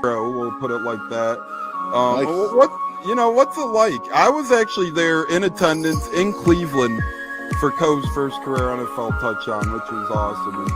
we'll put it like that. Nice. What's it like? I was actually there in attendance in Cleveland for Cove's first career NFL touchdown, which was awesome.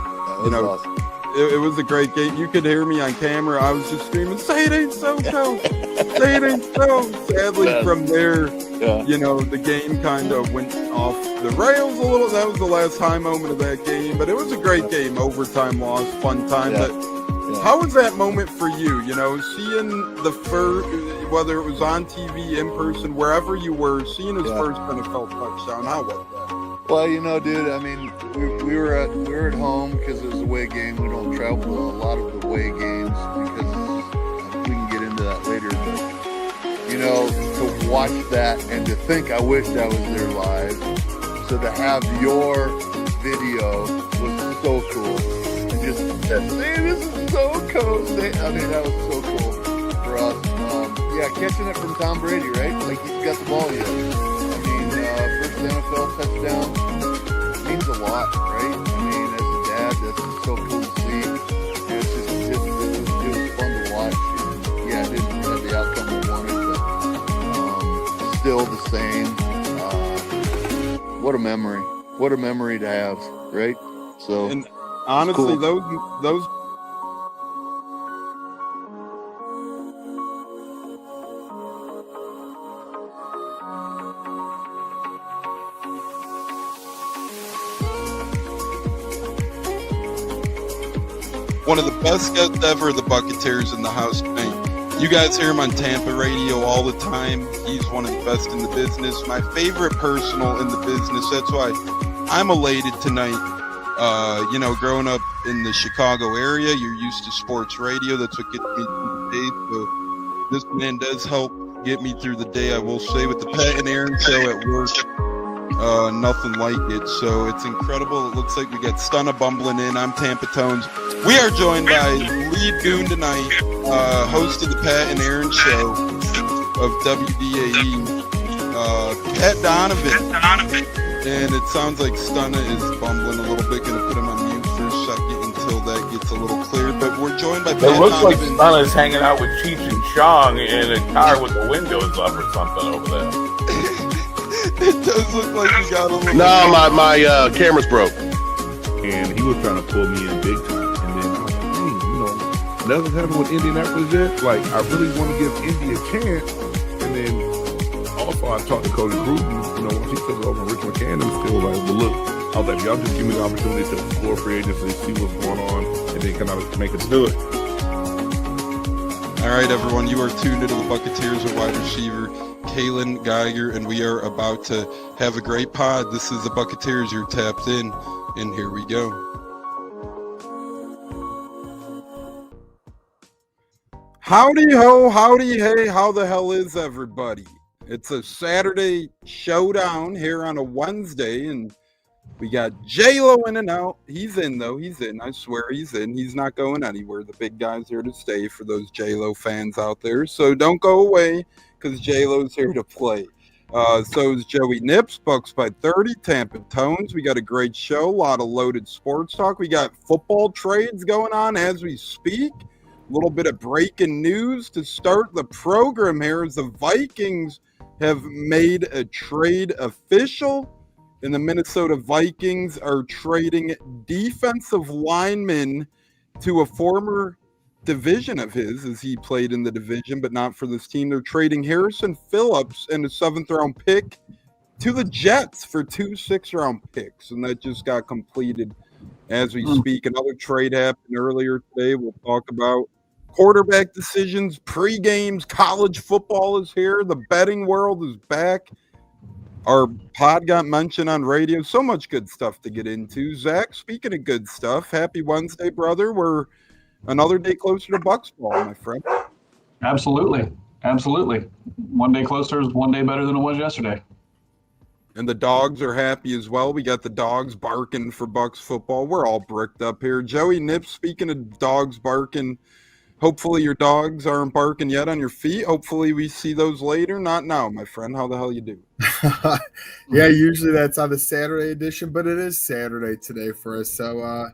And, Awesome. It was a great game. You could hear me on camera. I was just screaming, "Say it ain't so, Cove! Say it ain't so!" Sadly, from there, the game kind of went off the rails a little. That was the last high moment of that game, but it was a great game. Overtime loss, fun time. Yeah. But how was that moment for you? Seeing the first, whether it was on TV, in person, wherever you were, seeing his first NFL touchdown. How was that? Well, dude, I mean, we were at home because it was a away game. We don't travel to a lot of the away games because we can get into that later. But, to watch that and to think I wished I was there live. So to have your video was so cool. And just that, man, this is so cool. I mean, that was so cool for us. Catching it from Tom Brady, right? Like he's got the ball yet. First NFL touchdown means a lot, right? I mean, as a dad, that's so cool to see. And it was fun to watch. And, it didn't have the outcome we wanted, but still the same. What a memory! What a memory to have, right? So, and honestly, cool. those. One of the best guests ever, the Buccateers in the house tonight. You guys hear him on Tampa radio all the time. He's one of the best in the business. My favorite personal in the business. That's why I'm elated tonight. Growing up in the Chicago area, you're used to sports radio. That's what gets me through the day. So this man does help get me through the day, I will say, with the Pat and Aaron show at work. Nothing like it. So it's incredible. It looks like we got Stunna bumbling in. I'm Tampa Tones. We are joined by lead goon tonight, host of the Pat and Aaron show of WDAE, Pat Donovan. And it sounds like Stunna is bumbling a little bit. Going to put him on mute for a second until that gets a little cleared. But we're joined by Pat Donovan. It looks like Stunna's hanging out with Cheech and Chong in a car with the windows up or something over there. It does look like you got a little... No, my camera's broke. And he was trying to pull me in big time. And then I was like, nothing's happened with Indianapolis yet. Like, I really want to give Indy a chance. And then also I talked to Cody Gruden, once he took over Rich McCann, still like, but look, I was like, y'all just give me the opportunity to explore free agency, see what's going on, and then kind of make us do it. All right, everyone, you are tuned into the Buccateers at wide receiver, Kalen Geiger, and we are about to have a great pod. This is the Buccateers. You're tapped in, and here we go. Howdy ho, howdy hey, how the hell is everybody? It's a Saturday showdown here on a Wednesday, and we got J-Lo in and out. He's in, though. He's in. I swear he's in. He's not going anywhere. The big guy's here to stay for those J-Lo fans out there. So don't go away because J-Lo's here to play. So is Joey Nips, Bucs by 30, Tampa Tones. We got a great show, a lot of loaded sports talk. We got football trades going on as we speak. A little bit of breaking news to start the program here as the Vikings have made a trade official. And the Minnesota Vikings are trading defensive linemen to a former division of his, as he played in the division, but not for this team. They're trading Harrison Phillips and a 7th-round pick to the Jets for 2 6th-round picks. And that just got completed as we speak. Another trade happened earlier today. We'll talk about quarterback decisions, pre-games, college football is here. The betting world is back. Our pod got mentioned on radio. So much good stuff to get into. Zach, speaking of good stuff, happy Wednesday, brother. We're another day closer to Bucs ball, my friend. Absolutely. Absolutely. One day closer is one day better than it was yesterday. And the dogs are happy as well. We got the dogs barking for Bucs football. We're all bricked up here. Joey Nips, speaking of dogs barking, hopefully your dogs aren't barking yet on your feet. Hopefully we see those later. Not now, my friend. How the hell you do? Yeah, usually that's on the Saturday edition, but it is Saturday today for us. So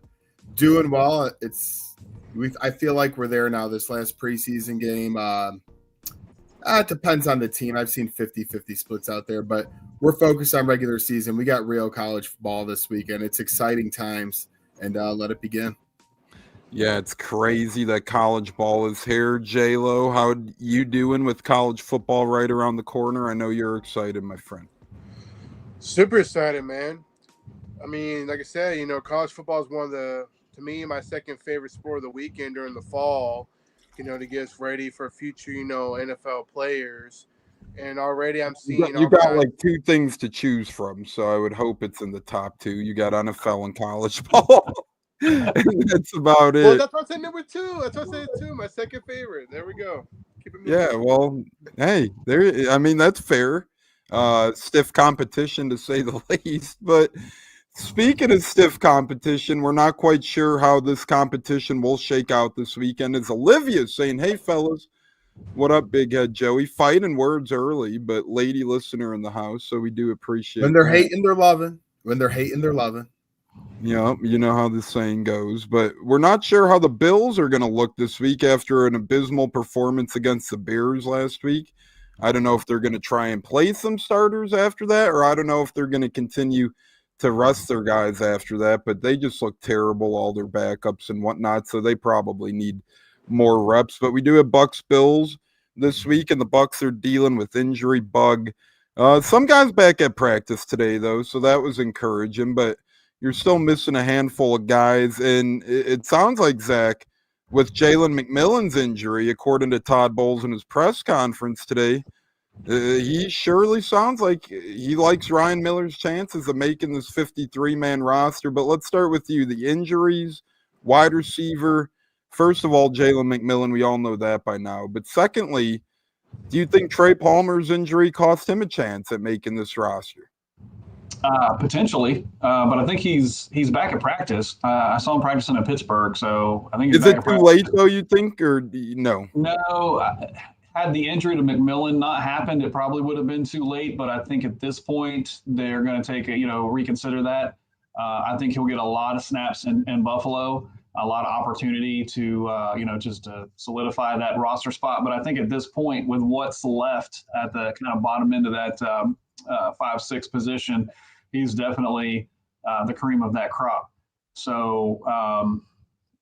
doing well. It's I feel like we're there now. This last preseason game, it depends on the team. I've seen 50-50 splits out there, but we're focused on regular season. We got real college ball this weekend. It's exciting times, and let it begin. Yeah, it's crazy that college ball is here. J-Lo, how you doing with college football right around the corner? I know you're excited, my friend. Super excited, man. I mean, like I said, college football is one of to me, my second favorite sport of the weekend during the fall, to get us ready for future, NFL players. And already I'm seeing you got like two things to choose from, so I would hope it's in the top two. You got NFL and college ball. That's about it. Well, that's why I said number two. That's why I said two. My second favorite. There we go. Keep it moving. Yeah, well, hey, that's fair. Stiff competition to say the least. But speaking of stiff competition, we're not quite sure how this competition will shake out this weekend. It's Olivia saying, "Hey, fellas, what up, Big Head Joey?" Fighting words early, but lady listener in the house, so we do appreciate. When they're hating, they're loving. When they're hating, they're loving. Yeah, you know how the saying goes, but we're not sure how the Bills are going to look this week after an abysmal performance against the Bears last week. I don't know if they're going to try and play some starters after that, or I don't know if they're going to continue to rest their guys after that, but they just look terrible, all their backups and whatnot, so they probably need more reps. But we do have Bucs Bills this week, and the Bucs are dealing with injury bug. Some guys back at practice today, though, so that was encouraging, but you're still missing a handful of guys, and it sounds like, Zach, with Jalen McMillan's injury, according to Todd Bowles in his press conference today, he surely sounds like he likes Ryan Miller's chances of making this 53-man roster. But let's start with you. The injuries, wide receiver. First of all, Jalen McMillan, we all know that by now. But secondly, do you think Trey Palmer's injury cost him a chance at making this roster? Potentially, but I think he's back at practice. I saw him practicing at Pittsburgh, so I think he's Is back it too late though? You think, or no? No. Had the injury to McMillan not happened, it probably would have been too late. But I think at this point they're going to take reconsider that. I think he'll get a lot of snaps in Buffalo, a lot of opportunity to just to solidify that roster spot. But I think at this point, with what's left at the kind of bottom end of that 5-6 position, he's definitely the cream of that crop. So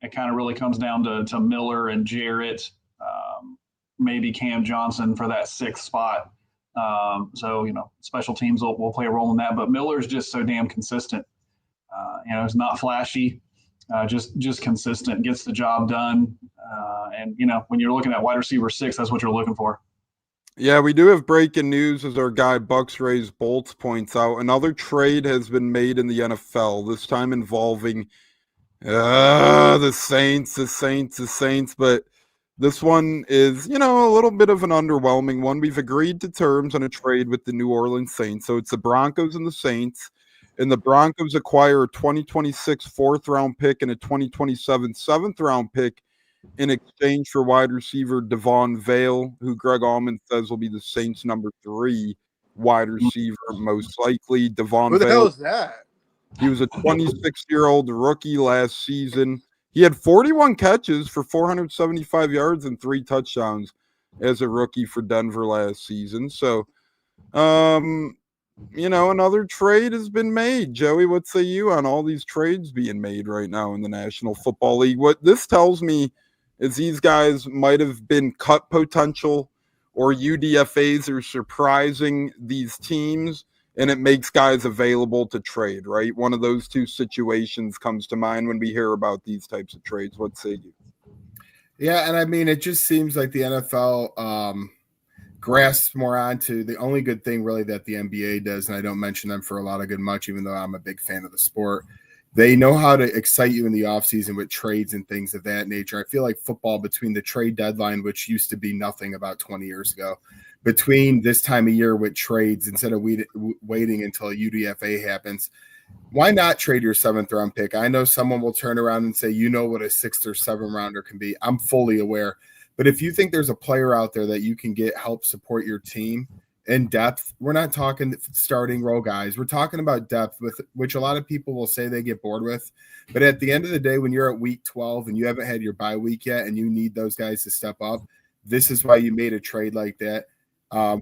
it kind of really comes down to Miller and Jarrett, maybe Cam Johnson for that 6th spot. So special teams will play a role in that. But Miller's just so damn consistent. It's not flashy, just consistent, gets the job done. And when you're looking at wide receiver 6, that's what you're looking for. Yeah, we do have breaking news, as our guy Bucks Rays Bolts points out. Another trade has been made in the NFL, this time involving the Saints. But this one is, a little bit of an underwhelming one. We've agreed to terms on a trade with the New Orleans Saints. So it's the Broncos and the Saints. And the Broncos acquire a 2026 4th-round pick and a 2027 7th-round pick in exchange for wide receiver Devon Vale, who Greg Allman says will be the Saints' number 3 wide receiver, most likely. Devon Who the Vale, hell is that? He was a 26-year-old rookie last season. He had 41 catches for 475 yards and 3 touchdowns as a rookie for Denver last season. So, another trade has been made. Joey, what say you on all these trades being made right now in the National Football League? What this tells me is these guys might have been cut potential, or UDFAs are surprising these teams, and it makes guys available to trade, right? One of those two situations comes to mind when we hear about these types of trades. What say you? Yeah, and I mean, it just seems like the NFL grasps more onto the only good thing really that the NBA does, and I don't mention them for a lot of good much, even though I'm a big fan of the sport. They know how to excite you in the offseason with trades and things of that nature. I feel like football, between the trade deadline, which used to be nothing about 20 years ago, between this time of year with trades, instead of waiting until a UDFA happens, why not trade your 7th-round pick? I know someone will turn around and say, what a 6th or 7th rounder can be. I'm fully aware. But if you think there's a player out there that you can get help support your team in depth. We're not talking starting role guys. We're talking about depth, with which a lot of people will say they get bored with. But at the end of the day, when you're at week 12 and you haven't had your bye week yet and you need those guys to step up, this is why you made a trade like that.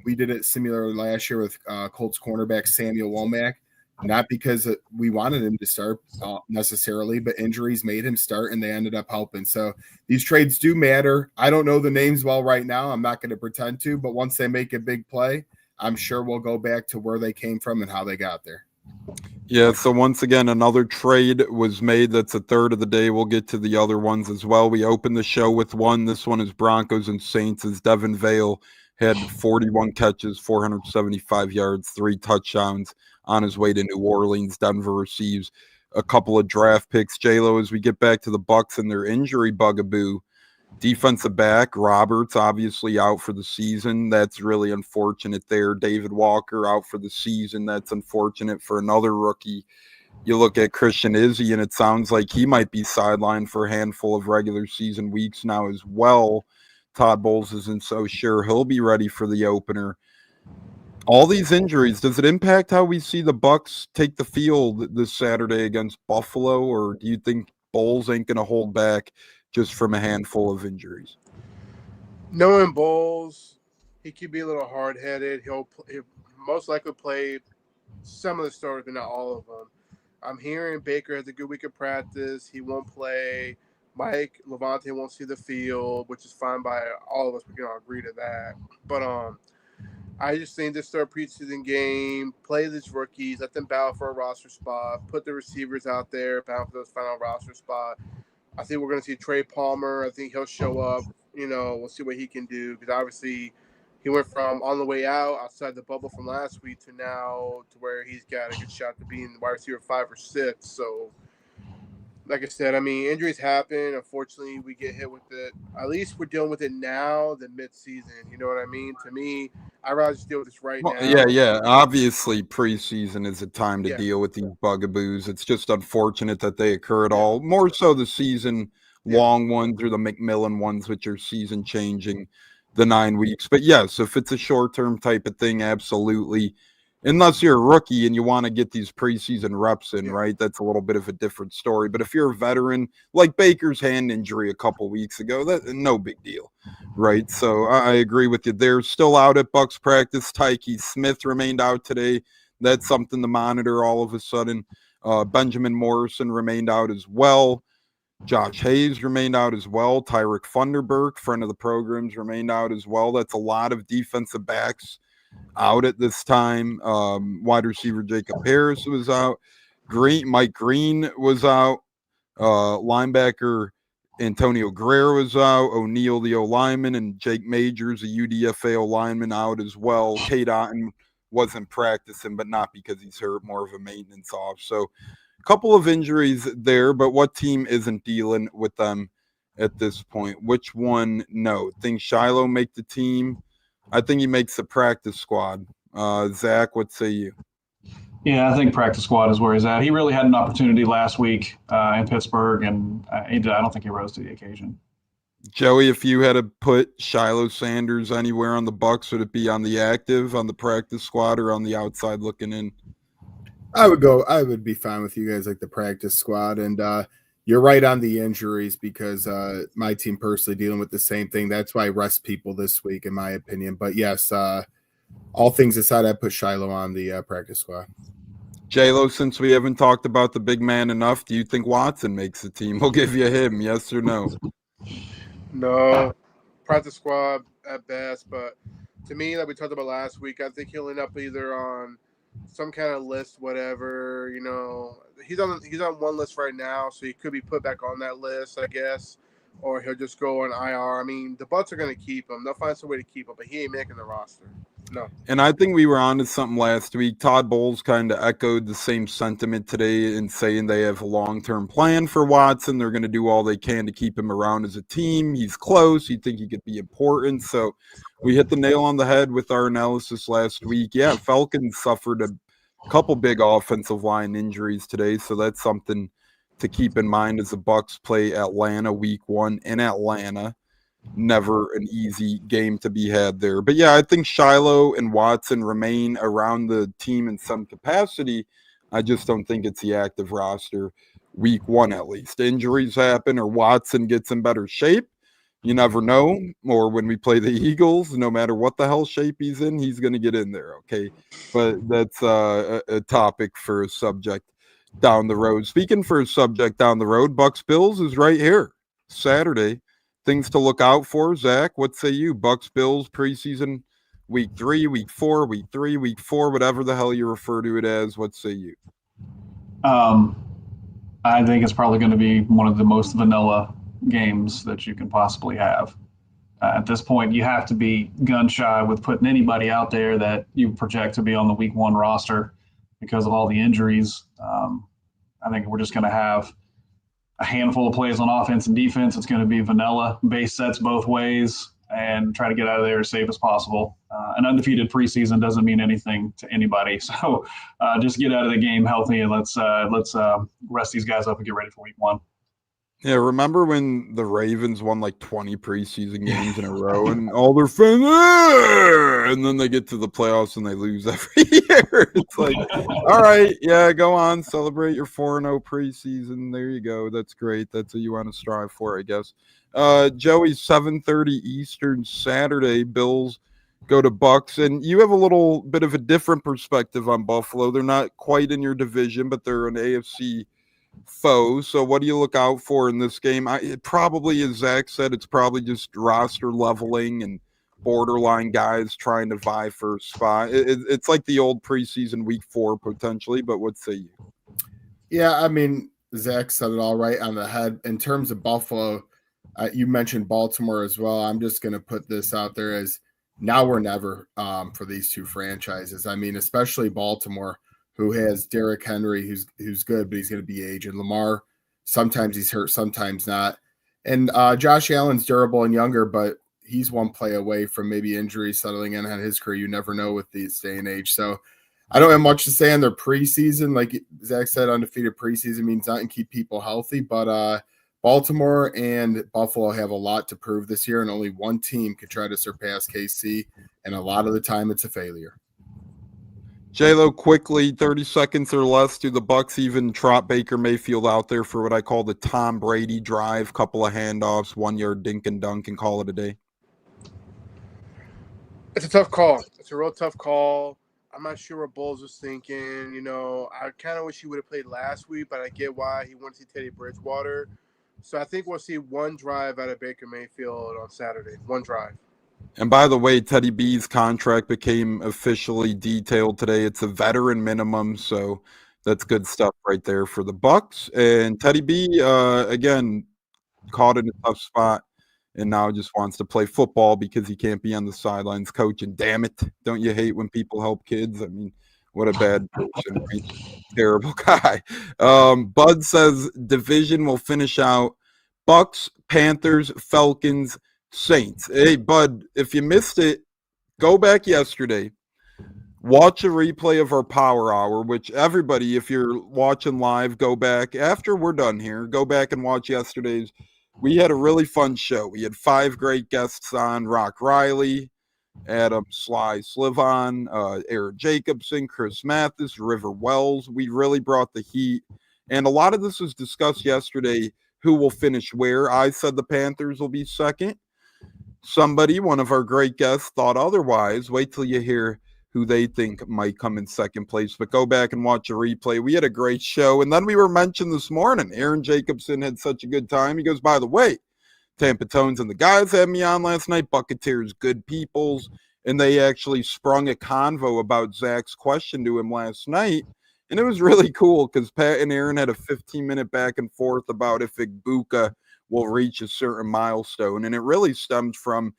We did it similar last year with Colts cornerback Samuel Womack. Not because we wanted him to start necessarily, but injuries made him start, and they ended up helping. So these trades do matter. I don't know the names well right now. I'm not going to pretend to, but once they make a big play, I'm sure we'll go back to where they came from and how they got there. Yeah, so once again, another trade was made. That's a third of the day. We'll get to the other ones as well. We opened the show with one. This one is Broncos and Saints, as Devin Vale had 41 catches, 475 yards, 3 touchdowns on his way to New Orleans. Denver receives a couple of draft picks. J-Lo, as we get back to the Bucs and their injury bugaboo, defensive back Roberts obviously out for the season. That's really unfortunate there. David Walker out for the season. That's unfortunate for another rookie. You look at Christian Izzy, and it sounds like he might be sidelined for a handful of regular season weeks now as well. Todd Bowles isn't so sure he'll be ready for the opener. All these injuries, does it impact how we see the Bucs take the field this Saturday against Buffalo, or do you think Bowles ain't going to hold back just from a handful of injuries? Knowing Bowles, he could be a little hard-headed. He'll most likely play some of the starters, but not all of them. I'm hearing Baker has a good week of practice. He won't play. Mike Levante won't see the field, which is fine by all of us. We can all agree to that. But I just think this third preseason game, play these rookies, let them battle for a roster spot, put the receivers out there, battle for those final roster spot. I think we're going to see Trey Palmer. I think he'll show up. We'll see what he can do, because obviously he went from on the way out outside the bubble from last week to now to where he's got a good shot to being wide receiver 5 or 6. So, like I said, I mean, injuries happen. Unfortunately, we get hit with it. At least we're dealing with it now than mid-season. You know what I mean? To me, I'd rather just deal with this right now. Yeah. Obviously, preseason is a time to deal with these bugaboos. It's just unfortunate that they occur at all. More so the season-long ones or the McMillan ones, which are season-changing, the 9 weeks. But yes, if it's a short-term type of thing, absolutely. Unless you're a rookie and you want to get these preseason reps in, right? That's a little bit of a different story. But if you're a veteran, like Baker's hand injury a couple weeks ago, that no big deal, right? So I agree with you. They're still out at Bucs practice. Tyke Smith remained out today. That's something to monitor all of a sudden. Benjamin Morrison remained out as well. Josh Hayes remained out as well. Tyrick Funderburk, friend of the programs, remained out as well. That's a lot of defensive backs out at this time. Wide receiver Jacob Harris was out. Mike Green was out. Linebacker Antonio Guerrero was out. O'Neal, the O-lineman, and Jake Majors, a UDFA O-lineman, out as well. Kate Otten wasn't practicing, but not because he's hurt, more of a maintenance off. So a couple of injuries there, but what team isn't dealing with them at this point? Which one? No. Think Shiloh make the team? I think he makes the practice squad. Zach, what say you? Yeah, I think practice squad is where he's at. He really had an opportunity last week in Pittsburgh, and I don't think he rose to the occasion. Joey, if you had to put Shiloh Sanders anywhere on the Bucs, would it be on the active, on the practice squad, or on the outside looking in? I would be fine with you guys like the practice squad. And you're right on the injuries, because my team personally dealing with the same thing. That's why I rest people this week, in my opinion. But yes, all things aside, I put Shiloh on the practice squad. J-Lo, since we haven't talked about the big man enough, do you think Watson makes the team? We'll give you him, yes or no? No, practice squad at best. But to me, like we talked about last week, I think he'll end up either on some kind of list, whatever. He's on one list right now, so he could be put back on that list, I guess, or he'll just go on IR. I mean, the Bucs are going to keep him. They'll find some way to keep him, but he ain't making the roster. No. And I think we were on to something last week. Todd Bowles kind of echoed the same sentiment today in saying they have a long-term plan for Watson. They're going to do all they can to keep him around as a team. He's close. You think he could be important. So we hit the nail on the head with our analysis last week. Yeah, Falcons suffered a couple big offensive line injuries today, so that's something to keep in mind as the Bucs play Atlanta week 1 in Atlanta. never an easy game to be had there. But yeah, I think Shiloh and Watson remain around the team in some capacity. I just don't think it's the active roster week one, at least. Injuries happen or Watson gets in better shape. You never know. Or when we play the Eagles, no matter what the hell shape he's in, he's going to get in there. Okay. But that's a topic for a subject down the road. Speaking for a subject down the road, Bucs Bills is right here Saturday. Things to look out for. Zach, what say you? Bucs Bills preseason week 3, week 4, week 3, week 4, whatever the hell you refer to it as. What say you? I think it's probably going to be one of the most vanilla games that you can possibly have. At this point, you have to be gun shy with putting anybody out there that you project to be on the week 1 roster because of all the injuries. I think we're just going to have a handful of plays on offense and defense. It's going to be vanilla, base sets both ways, and try to get out of there as safe as possible. An undefeated preseason doesn't mean anything to anybody. So just get out of the game healthy, and let's rest these guys up and get ready for week 1. Yeah, remember when the Ravens won like 20 preseason games in a row and all their fans, and then they get to the playoffs and they lose every year. It's like, all right, yeah, go on, celebrate your 4-0 preseason. There you go. That's great. That's what you want to strive for, I guess. Joey, 7:30 Eastern Saturday, Bills go to Bucs, and you have a little bit of a different perspective on Buffalo. They're not quite in your division, but they're an AFC foe. So what do you look out for in this game? It probably, as Zach said, it's probably just roster leveling and borderline guys trying to vie for a spot. It's like the old preseason week 4 potentially, but what say you? Yeah, I mean, Zach said it all right on the head. In terms of Buffalo, you mentioned Baltimore as well. I'm just going to put this out there as now or never for these two franchises. I mean, especially Baltimore, who has Derrick Henry, who's good, but he's going to be aged. And Lamar, sometimes he's hurt, sometimes not. And Josh Allen's durable and younger, but he's one play away from maybe injury settling in on his career. You never know with this day and age. So I don't have much to say on their preseason. Like Zach said, undefeated preseason means nothing, keep people healthy. But Baltimore and Buffalo have a lot to prove this year, and only one team could try to surpass KC. And a lot of the time it's a failure. J-Lo, quickly, 30 seconds or less. Do the Bucs even trot Baker Mayfield out there for what I call the Tom Brady drive? Couple of handoffs, 1-yard dink and dunk, and call it a day? It's a tough call. It's a real tough call. I'm not sure what Bulls was thinking. You know, I kind of wish he would have played last week, but I get why he wanted to see Teddy Bridgewater. So I think we'll see one drive out of Baker Mayfield on Saturday. One drive. And by the way, Teddy B's contract became officially detailed today. It's a veteran minimum, so that's good stuff right there for the Bucs. And Teddy B, again, caught in a tough spot and now just wants to play football because he can't be on the sidelines coaching. Damn it. Don't you hate when people help kids? I mean, what a bad person. Right? Terrible guy. Bud says division will finish out Bucs, Panthers, Falcons, Saints. Hey, Bud, if you missed it, go back yesterday. Watch a replay of our Power Hour, which everybody, if you're watching live, go back. After we're done here, go back and watch yesterday's. We had a really fun show. We had 5 great guests on: Rock Riley, Adam Sly Slivon, Eric Jacobson, Chris Mathis, River Wells. We really brought the heat. And a lot of this was discussed yesterday, who will finish where. I said the Panthers will be second. Somebody, one of our great guests, thought otherwise. Wait till you hear who they think might come in second place. But go back and watch a replay. We had a great show. And then we were mentioned this morning. Aaron Jacobson had such a good time. He goes, by the way, Tampa Tones and the guys had me on last night. Buccateers, good peoples. And they actually sprung a convo about Zach's question to him last night. And it was really cool because Pat and Aaron had a 15-minute back and forth about if Igbuka will reach a certain milestone. And it really stemmed from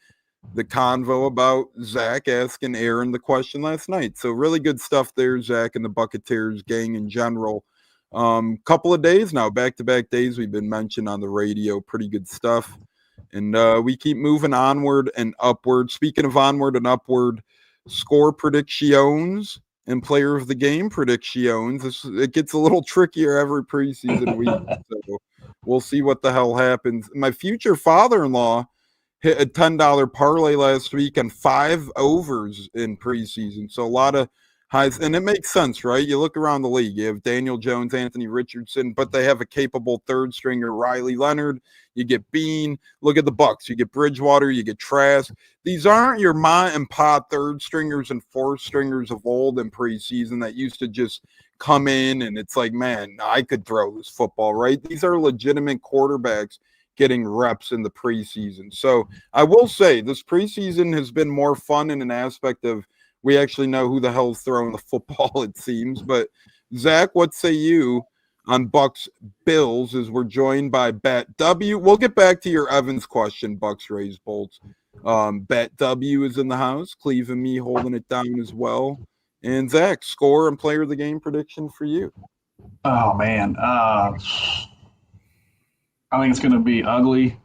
the convo about Zach asking Aaron the question last night. So really good stuff there, Zach and the Buccateers gang in general. Couple of days now, back-to-back days we've been mentioned on the radio. Pretty good stuff. And we keep moving onward and upward. Speaking of onward and upward, score predictions and player of the game predictions. It gets a little trickier every preseason week. So we'll see what the hell happens. My future father-in-law hit a $10 parlay last week and 5 overs in preseason. So a lot of highs, and it makes sense, right? You look around the league, you have Daniel Jones, Anthony Richardson, but they have a capable third stringer, Riley Leonard. You get Bean. Look at the Bucs. You get Bridgewater. You get Trask. These aren't your ma and pa third stringers and fourth stringers of old in preseason that used to just come in and it's like, man, I could throw this football, right? These are legitimate quarterbacks getting reps in the preseason. So I will say this preseason has been more fun in an aspect of we actually know who the hell's throwing the football, it seems. But Zach, what say you on Bucs Bills as we're joined by Bet W? We'll get back to your Evans question, Bucs Rays Bolts. Bet W is in the house. Cleve and me holding it down as well. And Zach, score and player of the game prediction for you. Oh, man. I think it's going to be ugly.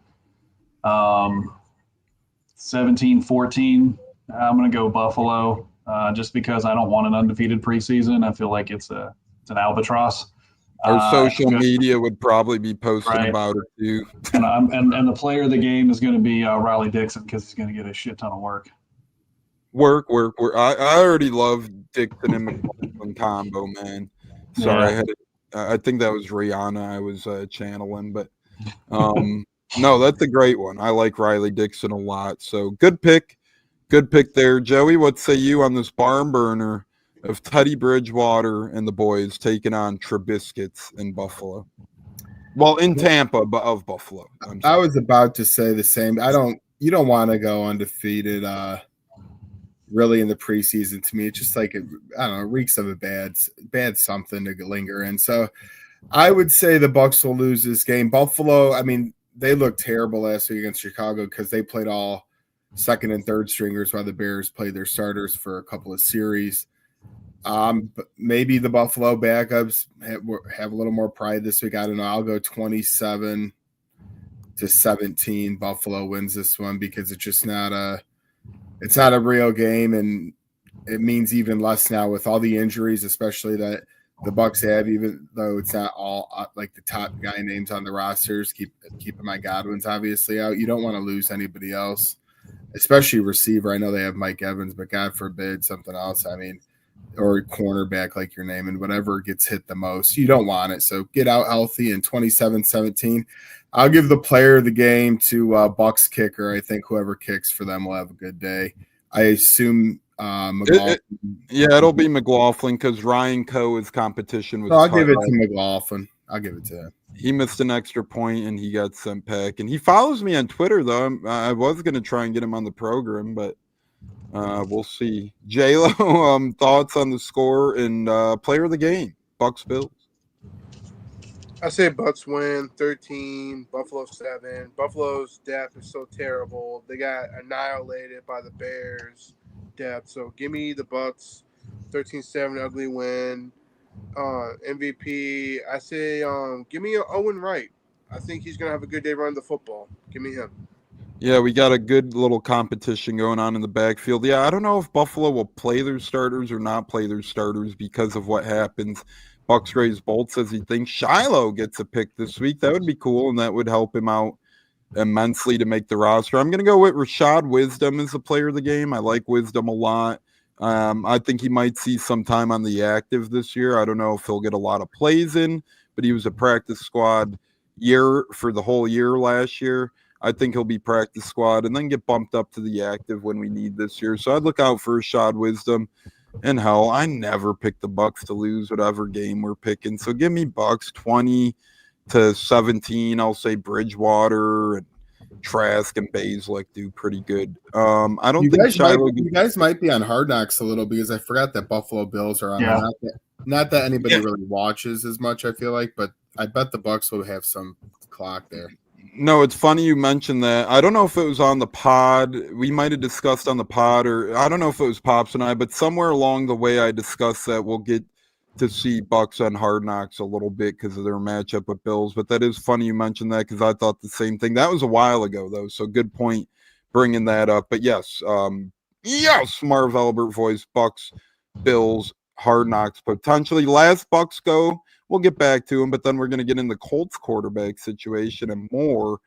17-14. I'm going to go Buffalo just because I don't want an undefeated preseason. I feel like it's an albatross. Our social media would probably be posting about it too. And the player of the game is going to be Riley Dixon because he's going to get a shit ton of work. Work. I already love Dixon and McLaughlin combo, man. Sorry, Yeah. I think that was Rihanna I was channeling, but no, that's a great one. I like Riley Dixon a lot. So good pick there. Joey, what say you on this barn burner of Teddy Bridgewater and the boys taking on Trubiscuits in Buffalo? Well, in Tampa, but of Buffalo. I was about to say the same. You don't want to go undefeated really in the preseason. To me, it's just like, it reeks of a bad something to linger in. So I would say the Bucs will lose this game. Buffalo, I mean, they looked terrible last week against Chicago because they played all second and third stringers while the Bears played their starters for a couple of series. But maybe the Buffalo backups have a little more pride this week. I don't know. I'll go 27-17. Buffalo wins this one because it's just not a real game, and it means even less now with all the injuries, especially that the Bucs have. Even though it's not all like the top guy names on the rosters, keeping my Godwin's obviously out. You don't want to lose anybody else, especially receiver. I know they have Mike Evans, but God forbid something else. I mean, or cornerback like you're naming, whatever gets hit the most. You don't want it. So get out healthy. And 27-17. I'll give the player of the game to Bucs kicker. I think whoever kicks for them will have a good day. I assume McLaughlin. It'll be McLaughlin because Ryan Coe is competition with. I'll give it to McLaughlin. I'll give it to him. He missed an extra point and he got sent back. And he follows me on Twitter, though. I was going to try and get him on the program, but we'll see. J-Lo, thoughts on the score and player of the game, Bucs Bills? I say Bucs win 13, Buffalo 7. Buffalo's depth is so terrible. They got annihilated by the Bears' depth. So give me the Bucs 13-7, ugly win. MVP, I say give me Owen Wright. I think he's going to have a good day running the football. Give me him. Yeah, we got a good little competition going on in the backfield. Yeah, I don't know if Buffalo will play their starters or not play their starters because of what happens. Bucs Rays Bolt says he thinks Shiloh gets a pick this week. That would be cool, and that would help him out immensely to make the roster. I'm going to go with Rashad Wisdom as the player of the game. I like Wisdom a lot. I think he might see some time on the active this year. I don't know if he'll get a lot of plays in, but he was a practice squad year for the whole year last year. I think he'll be practice squad and then get bumped up to the active when we need this year. So I'd look out for Rashad Wisdom. And hell, I never pick the Bucs to lose whatever game we're picking. So give me Bucs 20-17. I'll say Bridgewater and Trask and Baszler do pretty good. I don't think you guys might be on Hard Knocks a little because I forgot that Buffalo Bills are on. Yeah. Not that anybody really watches as much, I feel like, but I bet the Bucs will have some clock there. No, it's funny you mentioned that. I don't know if it was on the pod. We might have discussed on the pod, or I don't know if it was Pops and I, but somewhere along the way I discussed that we'll get to see Bucs on Hard Knocks a little bit because of their matchup with Bills. But that is funny you mentioned that because I thought the same thing. That was a while ago, though, so good point bringing that up. But yes, Marv Albert voice, Bucs, Bills, Hard Knocks potentially. Last Bucs go. We'll get back to him, but then we're going to get in the Colts quarterback situation and more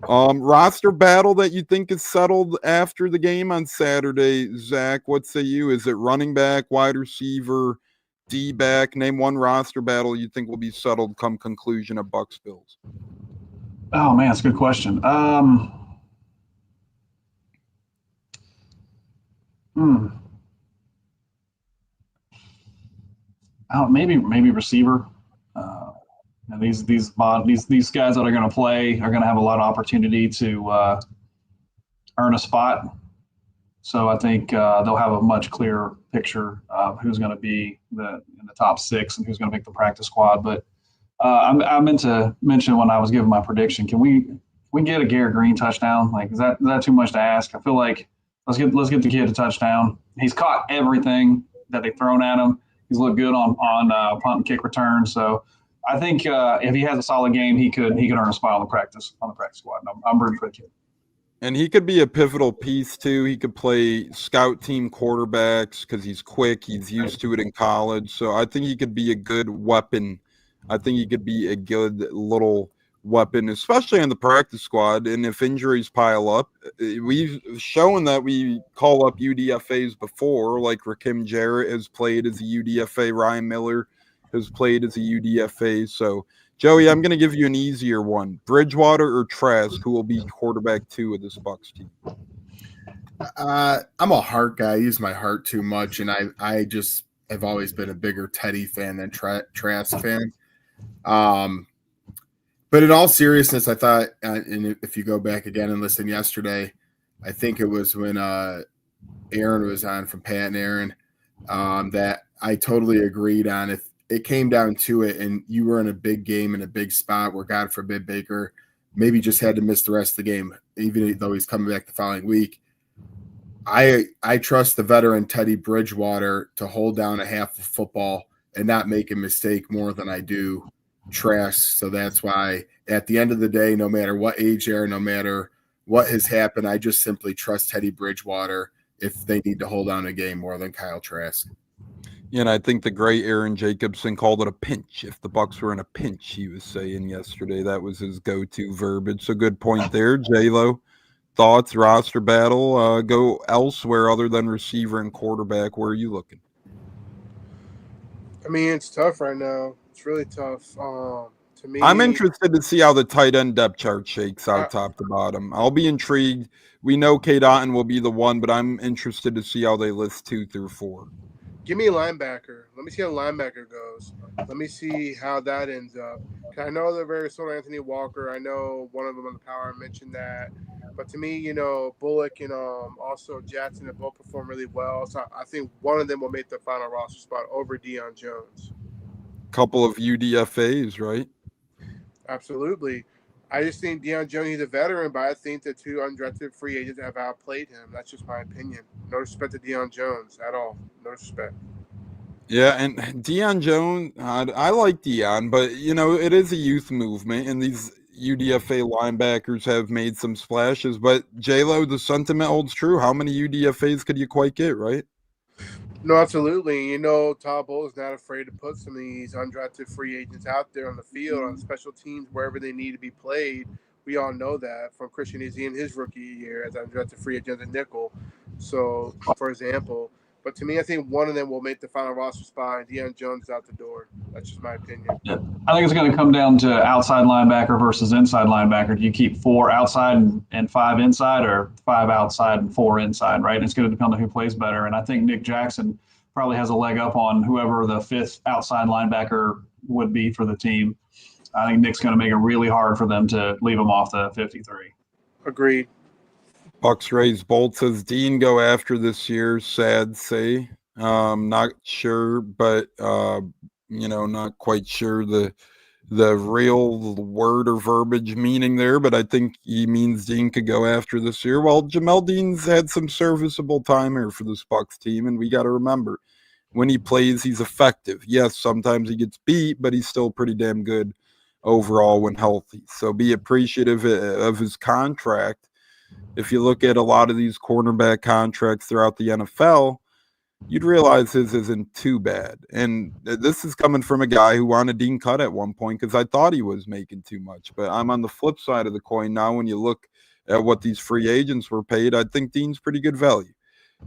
Roster battle that you think is settled after the game on Saturday, Zach, what say you? Is it running back, wide receiver, D-back? Name one roster battle you think will be settled come conclusion of Bucs Bills. Oh, man, that's a good question. Maybe receiver. And these guys that are going to play are going to have a lot of opportunity to earn a spot. So I think they'll have a much clearer picture of who's going to be in the top 6 and who's going to make the practice squad. But I meant to mention when I was giving my prediction, can we get a Garrett Green touchdown? Like, is that too much to ask? I feel like let's get the kid a touchdown. He's caught everything that they've thrown at him. He's looked good on punt and kick return. So I think if he has a solid game, he could earn a spot on the practice squad. I'm rooting for the kid. And he could be a pivotal piece, too. He could play scout team quarterbacks because he's quick. He's used to it in college. So I think he could be a good weapon. I think he could be a good little weapon, especially on the practice squad. And if injuries pile up, we've shown that we call up UDFAs before, like Rakim Jarrett has played as a UDFA. Ryan Miller has played as a UDFA. So, Joey, I'm going to give you an easier one. Bridgewater or Trask, who will be quarterback 2 of this Bucs team? I'm a heart guy. I use my heart too much, and I just have always been a bigger Teddy fan than Trask fan. But in all seriousness, I thought, and if you go back again and listen yesterday, I think it was when Aaron was on from Pat and Aaron, that I totally agreed on. If it came down to it and you were in a big game in a big spot where, God forbid, Baker maybe just had to miss the rest of the game, even though he's coming back the following week, I trust the veteran Teddy Bridgewater to hold down a half of football and not make a mistake more than I do Trask. So that's why at the end of the day, no matter what age they are, no matter what has happened, I just simply trust Teddy Bridgewater if they need to hold on a game more than Kyle Trask. Yeah, and I think the great Aaron Jacobson called it a pinch. If the Bucs were in a pinch, he was saying yesterday. That was his go-to verbiage. So good point there. J-Lo, thoughts, roster battle, go elsewhere other than receiver and quarterback. Where are you looking? I mean, it's tough right now. It's really tough. To me, I'm interested to see how the tight end depth chart shakes out top to bottom. I'll be intrigued. We know Cade Otton will be the one, but I'm interested to see how they list 2 through 4. Give me a linebacker. Let me see how linebacker goes. Let me see how that ends up. I know they're very sort of Anthony Walker. I know one of them on the power mentioned that. But to me, Bullock and also Jackson have both performed really well. So I think one of them will make the final roster spot over Deion Jones. Couple of UDFAs, right? Absolutely. I just think Deion Jones, he's a veteran, but I think the 2 undrafted free agents have outplayed him. That's just my opinion. No respect to Deion Jones at all. No respect. Yeah, and Deion Jones, I like Deion, but, it is a youth movement, and these UDFA linebackers have made some splashes. But, J-Lo, the sentiment holds true. How many UDFAs could you quite get, right? No, absolutely. Todd Bowles is not afraid to put some of these undrafted free agents out there on the field, on special teams, wherever they need to be played. We all know that from Christian Izzy in his rookie year as undrafted free agent at nickel. So, for example. But to me, I think one of them will make the final roster spot, and Deion Jones is out the door. That's just my opinion. Yeah. I think it's going to come down to outside linebacker versus inside linebacker. Do you keep 4 outside and 5 inside, or 5 outside and 4 inside, right? And it's going to depend on who plays better. And I think Nick Jackson probably has a leg up on whoever the 5th outside linebacker would be for the team. I think Nick's going to make it really hard for them to leave him off the 53. Agreed. Bucs raise bolts. Does Dean go after this year? Sad say. Not sure, but not quite sure the real word or verbiage meaning there. But I think he means Dean could go after this year. Well, Jamel Dean's had some serviceable time here for this Bucs team, and we got to remember when he plays, he's effective. Yes, sometimes he gets beat, but he's still pretty damn good overall when healthy. So be appreciative of his contract. If you look at a lot of these cornerback contracts throughout the NFL, you'd realize his isn't too bad. And this is coming from a guy who wanted Dean cut at one point because I thought he was making too much. But I'm on the flip side of the coin now. When you look at what these free agents were paid, I think Dean's pretty good value,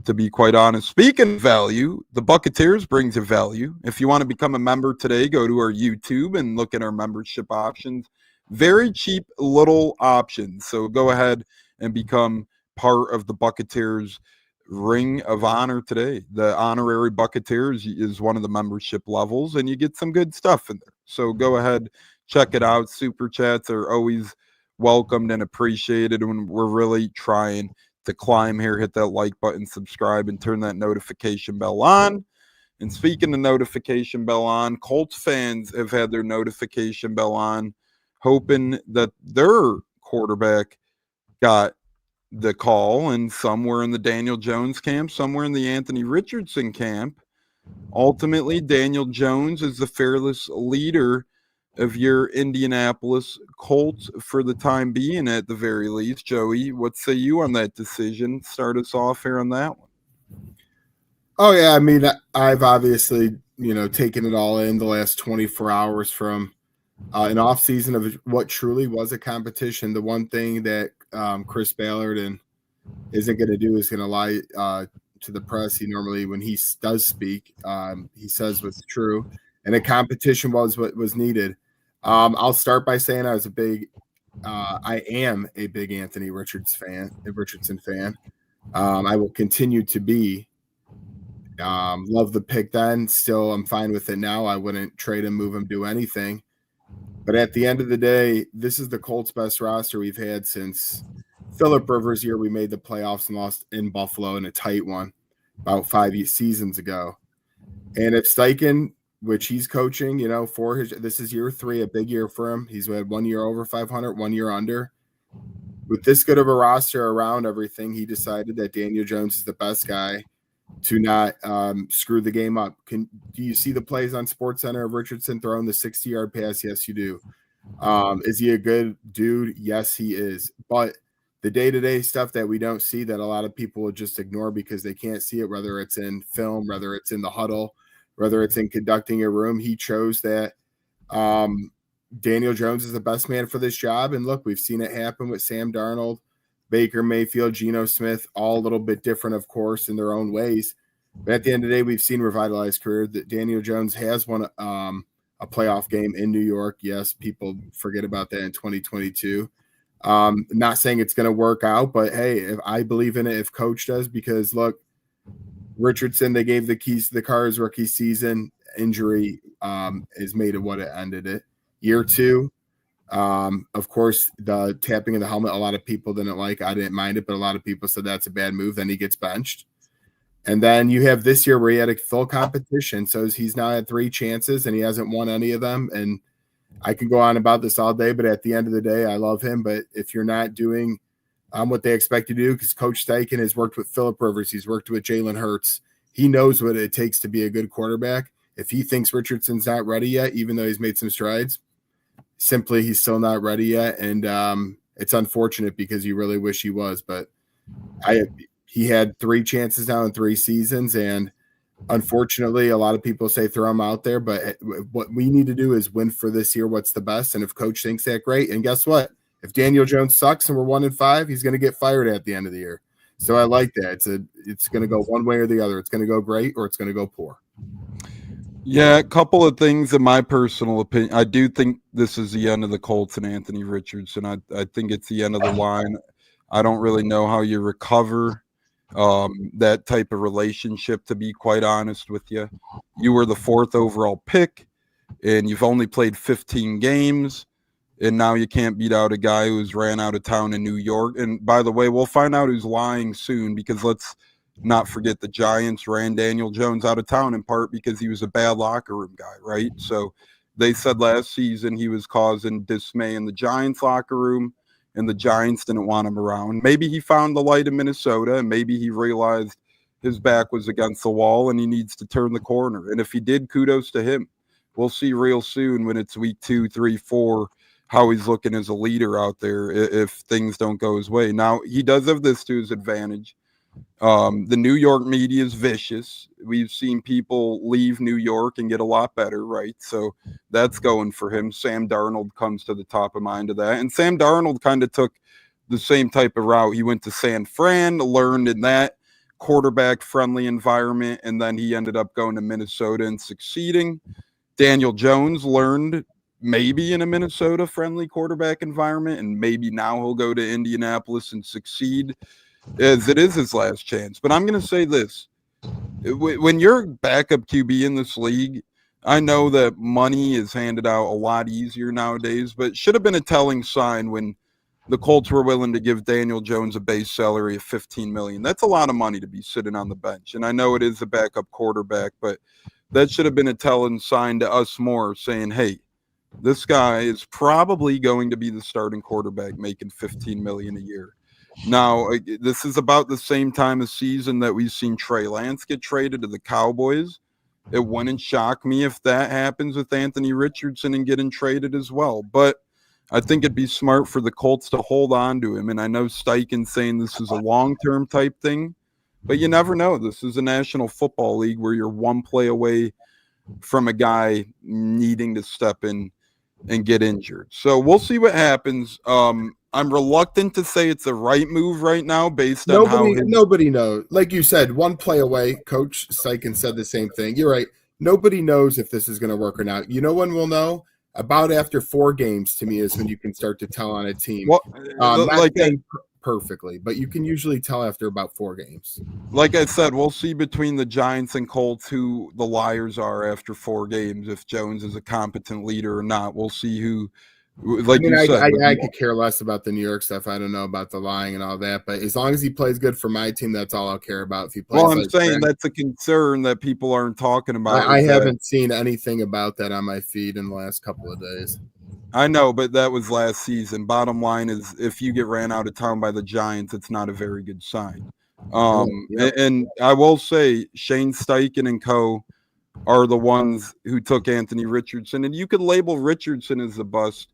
to be quite honest. Speaking of value, the Buccateers brings you value. If you want to become a member today, go to our YouTube and look at our membership options. Very cheap little options. So go ahead and become part of the Buccateers Ring of Honor today. The honorary Buccateers is one of the membership levels, and you get some good stuff in there. So go ahead, check it out. Super chats are always welcomed and appreciated, and we're really trying to climb here. Hit that like button, subscribe, and turn that notification bell on. And speaking of notification bell on, Colts fans have had their notification bell on, hoping that their quarterback got the call, and some were in the Daniel Jones camp, some were in the Anthony Richardson camp. Ultimately, Daniel Jones is the fearless leader of your Indianapolis Colts for the time being, at the very least. Joey, what say you on that decision? Start us off here on that one. Oh, yeah. I mean, I've obviously, taken it all in the last 24 hours from an offseason of what truly was a competition. The one thing that Chris Ballard isn't going to do is going to lie to the press. He normally, when he does speak, he says what's true. And a competition was what was needed. I'll start by saying I am a big Anthony Richardson fan. I will continue to be. Love the pick then. Still, I'm fine with it now. I wouldn't trade him, move him, do anything. But at the end of the day, this is the Colts' best roster we've had since Phillip Rivers' year. We made the playoffs and lost in Buffalo in a tight one about 5 seasons ago. And if Steichen, which he's coaching, this is year 3, a big year for him. He's had 1 year over 500, 1 year under. With this good of a roster around everything, he decided that Daniel Jones is the best guy to not screw the game up. Do you see the plays on SportsCenter of Richardson throwing the 60-yard pass? Yes, you do. Is he a good dude? Yes, he is. But the day-to-day stuff that we don't see, that a lot of people will just ignore because they can't see it, whether it's in film, whether it's in the huddle, whether it's in conducting a room, he chose that Daniel Jones is the best man for this job. And look, we've seen it happen with Sam Darnold, Baker Mayfield, Geno Smith, all a little bit different, of course, in their own ways. But at the end of the day, we've seen revitalized career. That Daniel Jones has won a playoff game in New York. Yes, people forget about that in 2022. Not saying it's going to work out, but hey, if I believe in it, if coach does, because look, Richardson, they gave the keys to the car his rookie season. Injury is made of what it ended it. Year 2. Of course, the tapping of the helmet, a lot of people didn't like. I didn't mind it, but a lot of people said that's a bad move. Then he gets benched. And then you have this year where he had a full competition. So he's now had 3 chances and he hasn't won any of them. And I can go on about this all day, but at the end of the day, I love him. But if you're not doing what they expect you to do, because Coach Steichen has worked with Phillip Rivers, he's worked with Jalen Hurts. He knows what it takes to be a good quarterback. If he thinks Richardson's not ready yet, even though he's made some strides, simply he's still not ready yet. And it's unfortunate because you really wish he was. But he had 3 chances now in 3 seasons. And unfortunately, a lot of people say throw him out there. But what we need to do is win for this year. What's the best? And if coach thinks that, great. And guess what? If Daniel Jones sucks and we're 1-5, he's going to get fired at the end of the year. So I like that. It's going to go one way or the other. It's going to go great or it's going to go poor. Yeah, a couple of things in my personal opinion. I do think this is the end of the Colts and Anthony Richardson. I think it's the end of the line. I don't really know how you recover that type of relationship, to be quite honest with you. You were the 4th overall pick, and you've only played 15 games, and now you can't beat out a guy who's ran out of town in New York. And by the way, we'll find out who's lying soon, because let's not forget the Giants ran Daniel Jones out of town in part because he was a bad locker room guy, right? So they said last season he was causing dismay in the Giants locker room, and the Giants didn't want him around. Maybe he found the light in Minnesota, and maybe he realized his back was against the wall and he needs to turn the corner. And if he did, kudos to him. We'll see real soon when it's week 2, 3, 4, how he's looking as a leader out there if things don't go his way. Now, he does have this to his advantage. The New York media is vicious. We've seen people leave New York and get a lot better, right? So that's going for him. Sam Darnold comes to the top of mind of that. And Sam Darnold kind of took the same type of route. He went to San Fran, learned in that quarterback-friendly environment, and then he ended up going to Minnesota and succeeding. Daniel Jones learned maybe in a Minnesota-friendly quarterback environment, and maybe now he'll go to Indianapolis and succeed, as it is his last chance. But I'm going to say this. When you're backup QB in this league, I know that money is handed out a lot easier nowadays, but it should have been a telling sign when the Colts were willing to give Daniel Jones a base salary of $15 million. That's a lot of money to be sitting on the bench. And I know it is a backup quarterback, but that should have been a telling sign to us more, saying, hey, this guy is probably going to be the starting quarterback making $15 million a year. Now, this is about the same time of season that we've seen Trey Lance get traded to the Cowboys. It wouldn't shock me if that happens with Anthony Richardson and getting traded as well. But I think it'd be smart for the Colts to hold on to him. And I know Steichen's saying this is a long-term type thing, but you never know. This is a National Football League where you're one play away from a guy needing to step in and get injured. So we'll see what happens. I'm reluctant to say it's the right move right now based on nobody knows. Like you said, one play away. Coach Steichen said the same thing. You're right. Nobody knows if this is going to work or not. You know when we'll know? About after 4 games, to me, is when you can start to tell on a team. Well, not saying perfectly, but you can usually tell after about 4 games. Like I said, we'll see between the Giants and Colts who the liars are after 4 games. If Jones is a competent leader or not, we'll see who. Like I could care less about the New York stuff. I don't know about the lying and all that, but as long as he plays good for my team, that's all I'll care about. If he plays, well, I'm saying that's a concern that people aren't talking about. I haven't seen anything about that on my feed in the last couple of days. I know, but that was last season. Bottom line is, if you get ran out of town by the Giants, it's not a very good sign. And I will say, Shane Steichen and co. are the ones who took Anthony Richardson, and you could label Richardson as a bust.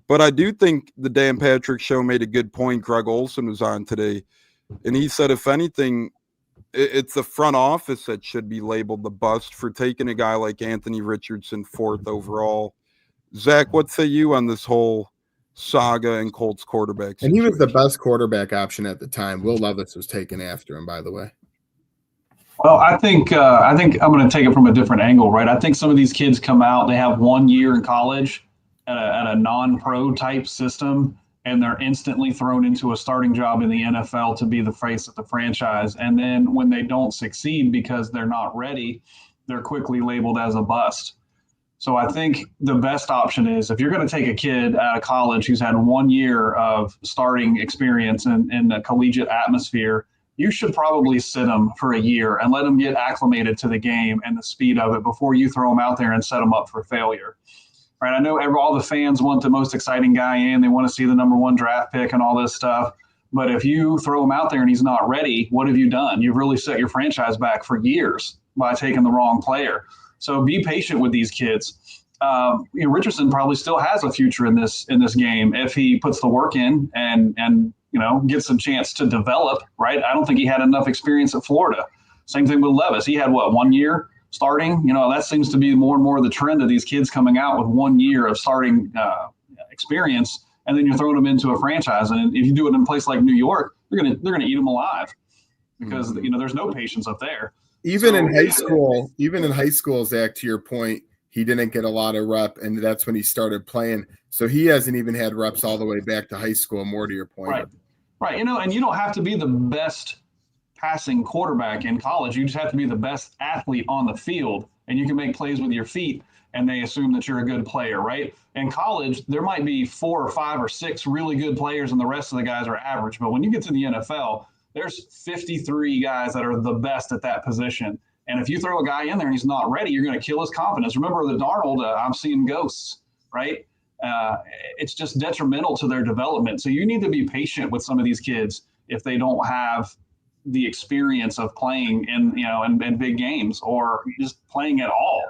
But I do think the Dan Patrick Show made a good point. Greg Olson was on today, and he said, if anything, it's the front office that should be labeled the bust for taking a guy like Anthony Richardson 4th overall. Zach, what say you on this whole saga and Colts quarterback situation? And he was the best quarterback option at the time. Will Levis was taken after him, by the way. Well, I think I'm going to take it from a different angle, right? I think some of these kids come out, they have 1 year in college at a non-pro type system, and they're instantly thrown into a starting job in the NFL to be the face of the franchise. And then when they don't succeed because they're not ready, they're quickly labeled as a bust. So I think the best option is, if you're going to take a kid out of college who's had 1 year of starting experience in the collegiate atmosphere, you should probably sit them for a year and let them get acclimated to the game and the speed of it before you throw them out there and set them up for failure. Right? I know all the fans want the most exciting guy in. They want to see the number 1 draft pick and all this stuff. But if you throw him out there and he's not ready, what have you done? You've really set your franchise back for years by taking the wrong player. So be patient with these kids. Richardson probably still has a future in this game if he puts the work in and gets a chance to develop. Right? I don't think he had enough experience at Florida. Same thing with Levis. He had 1 year starting. That seems to be more and more the trend of these kids coming out with 1 year of starting experience, and then you're throwing them into a franchise. And if you do it in a place like New York, they're gonna eat them alive because there's no patience up there. Even in high school, Zach, to your point, he didn't get a lot of rep, and that's when he started playing. So he hasn't even had reps all the way back to high school. More to your point, right? And you don't have to be the best passing quarterback in college. You just have to be the best athlete on the field, and you can make plays with your feet, and they assume that you're a good player, right? In college, there might be 4 or 5 or 6 really good players, and the rest of the guys are average. But when you get to the NFL, there's 53 guys that are the best at that position. And if you throw a guy in there and he's not ready, you're going to kill his confidence. Remember the Darnold, I'm seeing ghosts, right? It's just detrimental to their development. So you need to be patient with some of these kids if they don't have the experience of playing in big games or just playing at all.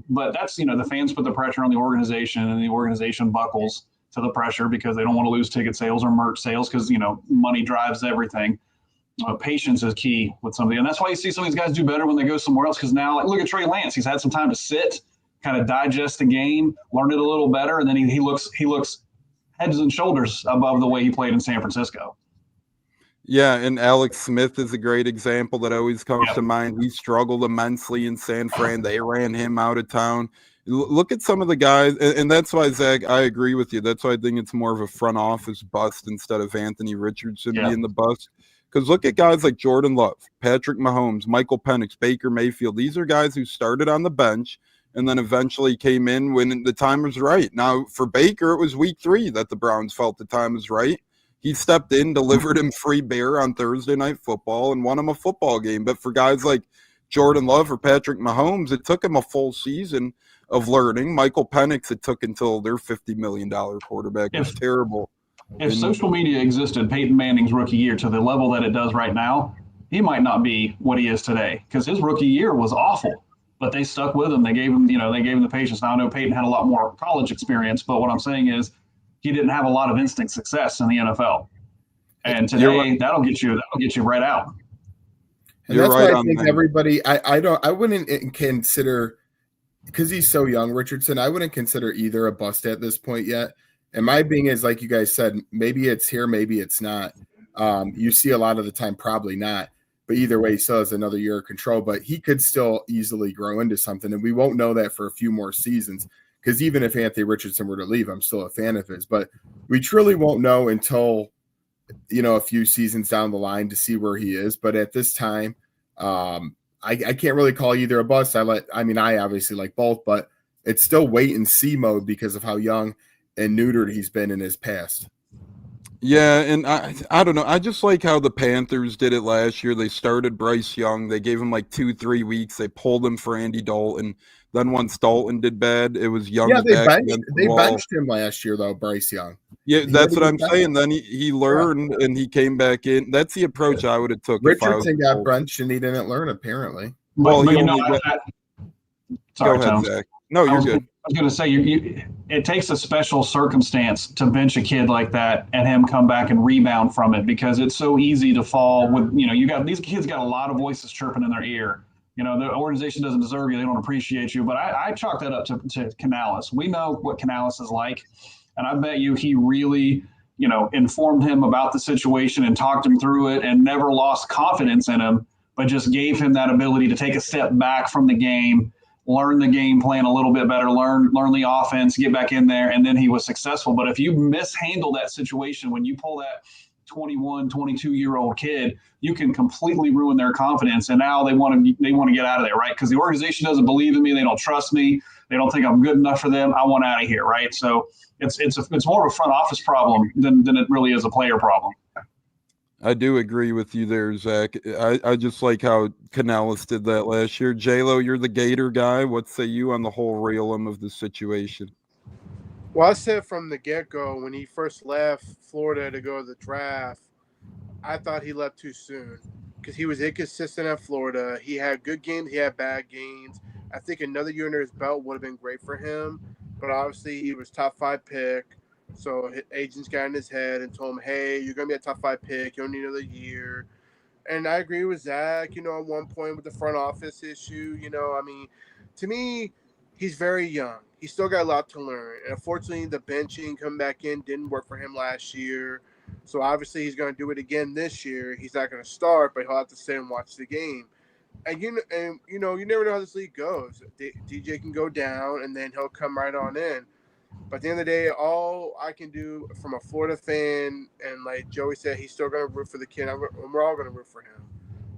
But that's, the fans put the pressure on the organization, and the organization buckles to the pressure because they don't want to lose ticket sales or merch sales because, money drives everything. patience is key with somebody. And that's why you see some of these guys do better when they go somewhere else. Because now, like, look at Trey Lance. He's had some time to sit, kind of digest the game, learn it a little better, and then he looks heads and shoulders above the way he played in San Francisco. Yeah, and Alex Smith is a great example that always comes to mind. He struggled immensely in San Fran. They ran him out of town. Look at some of the guys, and that's why, Zach, I agree with you. That's why I think it's more of a front office bust instead of Anthony Richardson being the bust. Because look at guys like Jordan Love, Patrick Mahomes, Michael Penix, Baker Mayfield. These are guys who started on the bench and then eventually came in when the time was right. Now, for Baker, it was week 3 that the Browns felt the time was right. He stepped in, delivered him free beer on Thursday Night Football, and won him a football game. But for guys like Jordan Love or Patrick Mahomes, it took him a full season of learning. Michael Penix, it took until their $50 million quarterback was terrible. If social media existed Peyton Manning's rookie year to the level that it does right now, he might not be what he is today, because his rookie year was awful. But they stuck with him. They gave him the patience. Now I know Peyton had a lot more college experience, but what I'm saying is he didn't have a lot of instant success in the NFL. And today that'll get you right out. And that's why I think everybody I wouldn't consider, because he's so young, Richardson, I wouldn't consider either a bust at this point yet. And my being is, like you guys said, maybe it's here, maybe it's not. You see a lot of the time, probably not. But either way, he still has another year of control. But he could still easily grow into something. And we won't know that for a few more seasons. Because even if Anthony Richardson were to leave, I'm still a fan of his. But we truly won't know until, a few seasons down the line to see where he is. But at this time, I can't really call either a bust. I obviously like both, but it's still wait and see mode because of how young and neutered he's been in his past. Yeah, and I don't know. I just like how the Panthers did it last year. They started Bryce Young. They gave him like 2-3 weeks. They pulled him for Andy Dalton. Then once Dalton did bad, it was Young. Yeah, they benched him last year, though, Bryce Young. Yeah, that's what I'm saying. Then he learned and he came back in. That's the approach I would have took. Richardson got benched and he didn't learn, apparently. Well, Go sorry, ahead, Zach. No, you're good. I was going to say, it takes a special circumstance to bench a kid like that and him come back and rebound from it, because it's so easy to fall with, these kids got a lot of voices chirping in their ear. The organization doesn't deserve you. They don't appreciate you. But I chalk that up to Canales. We know what Canales is like. And I bet you he really, informed him about the situation and talked him through it and never lost confidence in him, but just gave him that ability to take a step back from the game, learn the game plan a little bit better, learn the offense, get back in there, and then he was successful. But if you mishandle that situation, when you pull that 21, 22-year-old kid, you can completely ruin their confidence. And now they want to get out of there, right? Because the organization doesn't believe in me. They don't trust me. They don't think I'm good enough for them. I want out of here, right? So it's more of a front office problem than it really is a player problem. I do agree with you there, Zach. I just like how Canales did that last year. J-Lo, you're the Gator guy. What say you on the whole realm of the situation? Well, I said from the get-go, when he first left Florida to go to the draft, I thought he left too soon because he was inconsistent at Florida. He had good games. He had bad games. I think another year under his belt would have been great for him, but obviously he was top 5 pick. So his agents got in his head and told him, hey, you're going to be a top 5 pick. You don't need another year. And I agree with Zach, at one point with the front office issue. To me, he's very young. He's still got a lot to learn. And unfortunately, the benching, come back in, didn't work for him last year. So obviously he's going to do it again this year. He's not going to start, but he'll have to stay and watch the game. And you never know how this league goes. DJ can go down, and then he'll come right on in. But at the end of the day, all I can do from a Florida fan, and like Joey said, he's still going to root for the kid. We're all going to root for him.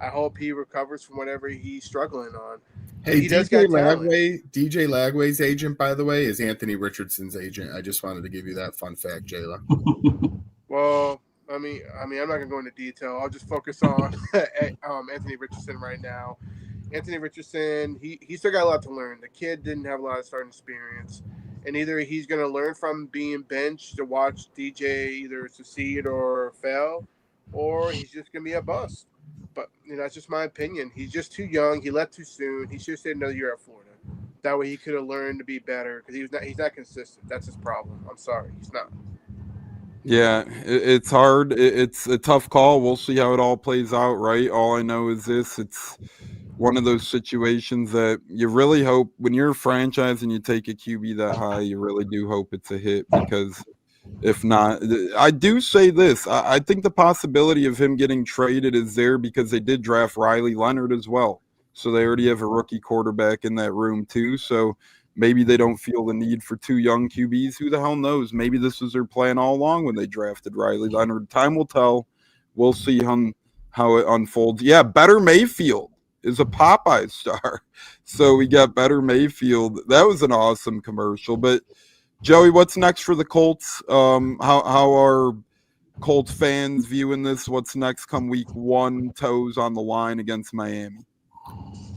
I hope he recovers from whatever he's struggling on. Hey, DJ Lagway's agent, by the way, is Anthony Richardson's agent. I just wanted to give you that fun fact, Jayla. Well, I'm not going to go into detail. I'll just focus on Anthony Richardson right now. Anthony Richardson, he still got a lot to learn. The kid didn't have a lot of starting experience. And either he's going to learn from being benched to watch DJ either succeed or fail, or he's just going to be a bust. But, that's just my opinion. He's just too young. He left too soon. He should have stayed another year at Florida. That way he could have learned to be better because he's not consistent. That's his problem. I'm sorry. He's not. Yeah, it's hard. It's a tough call. We'll see how it all plays out, right? All I know is this: it's one of those situations that you really hope when you're a franchise and you take a QB that high, you really do hope it's a hit, because if not, I do say this: I think the possibility of him getting traded is there because they did draft Riley Leonard as well, so they already have a rookie quarterback in that room too. So maybe they don't feel the need for two young QBs. Who the hell knows? Maybe this was their plan all along when they drafted Riley Leonard. Time will tell. We'll see how it unfolds. Yeah, Better Mayfield is a Popeye star. So we got Better Mayfield. That was an awesome commercial. But Joey, what's next for the Colts? How are Colts fans viewing this? What's next come week 1, toes on the line against Miami?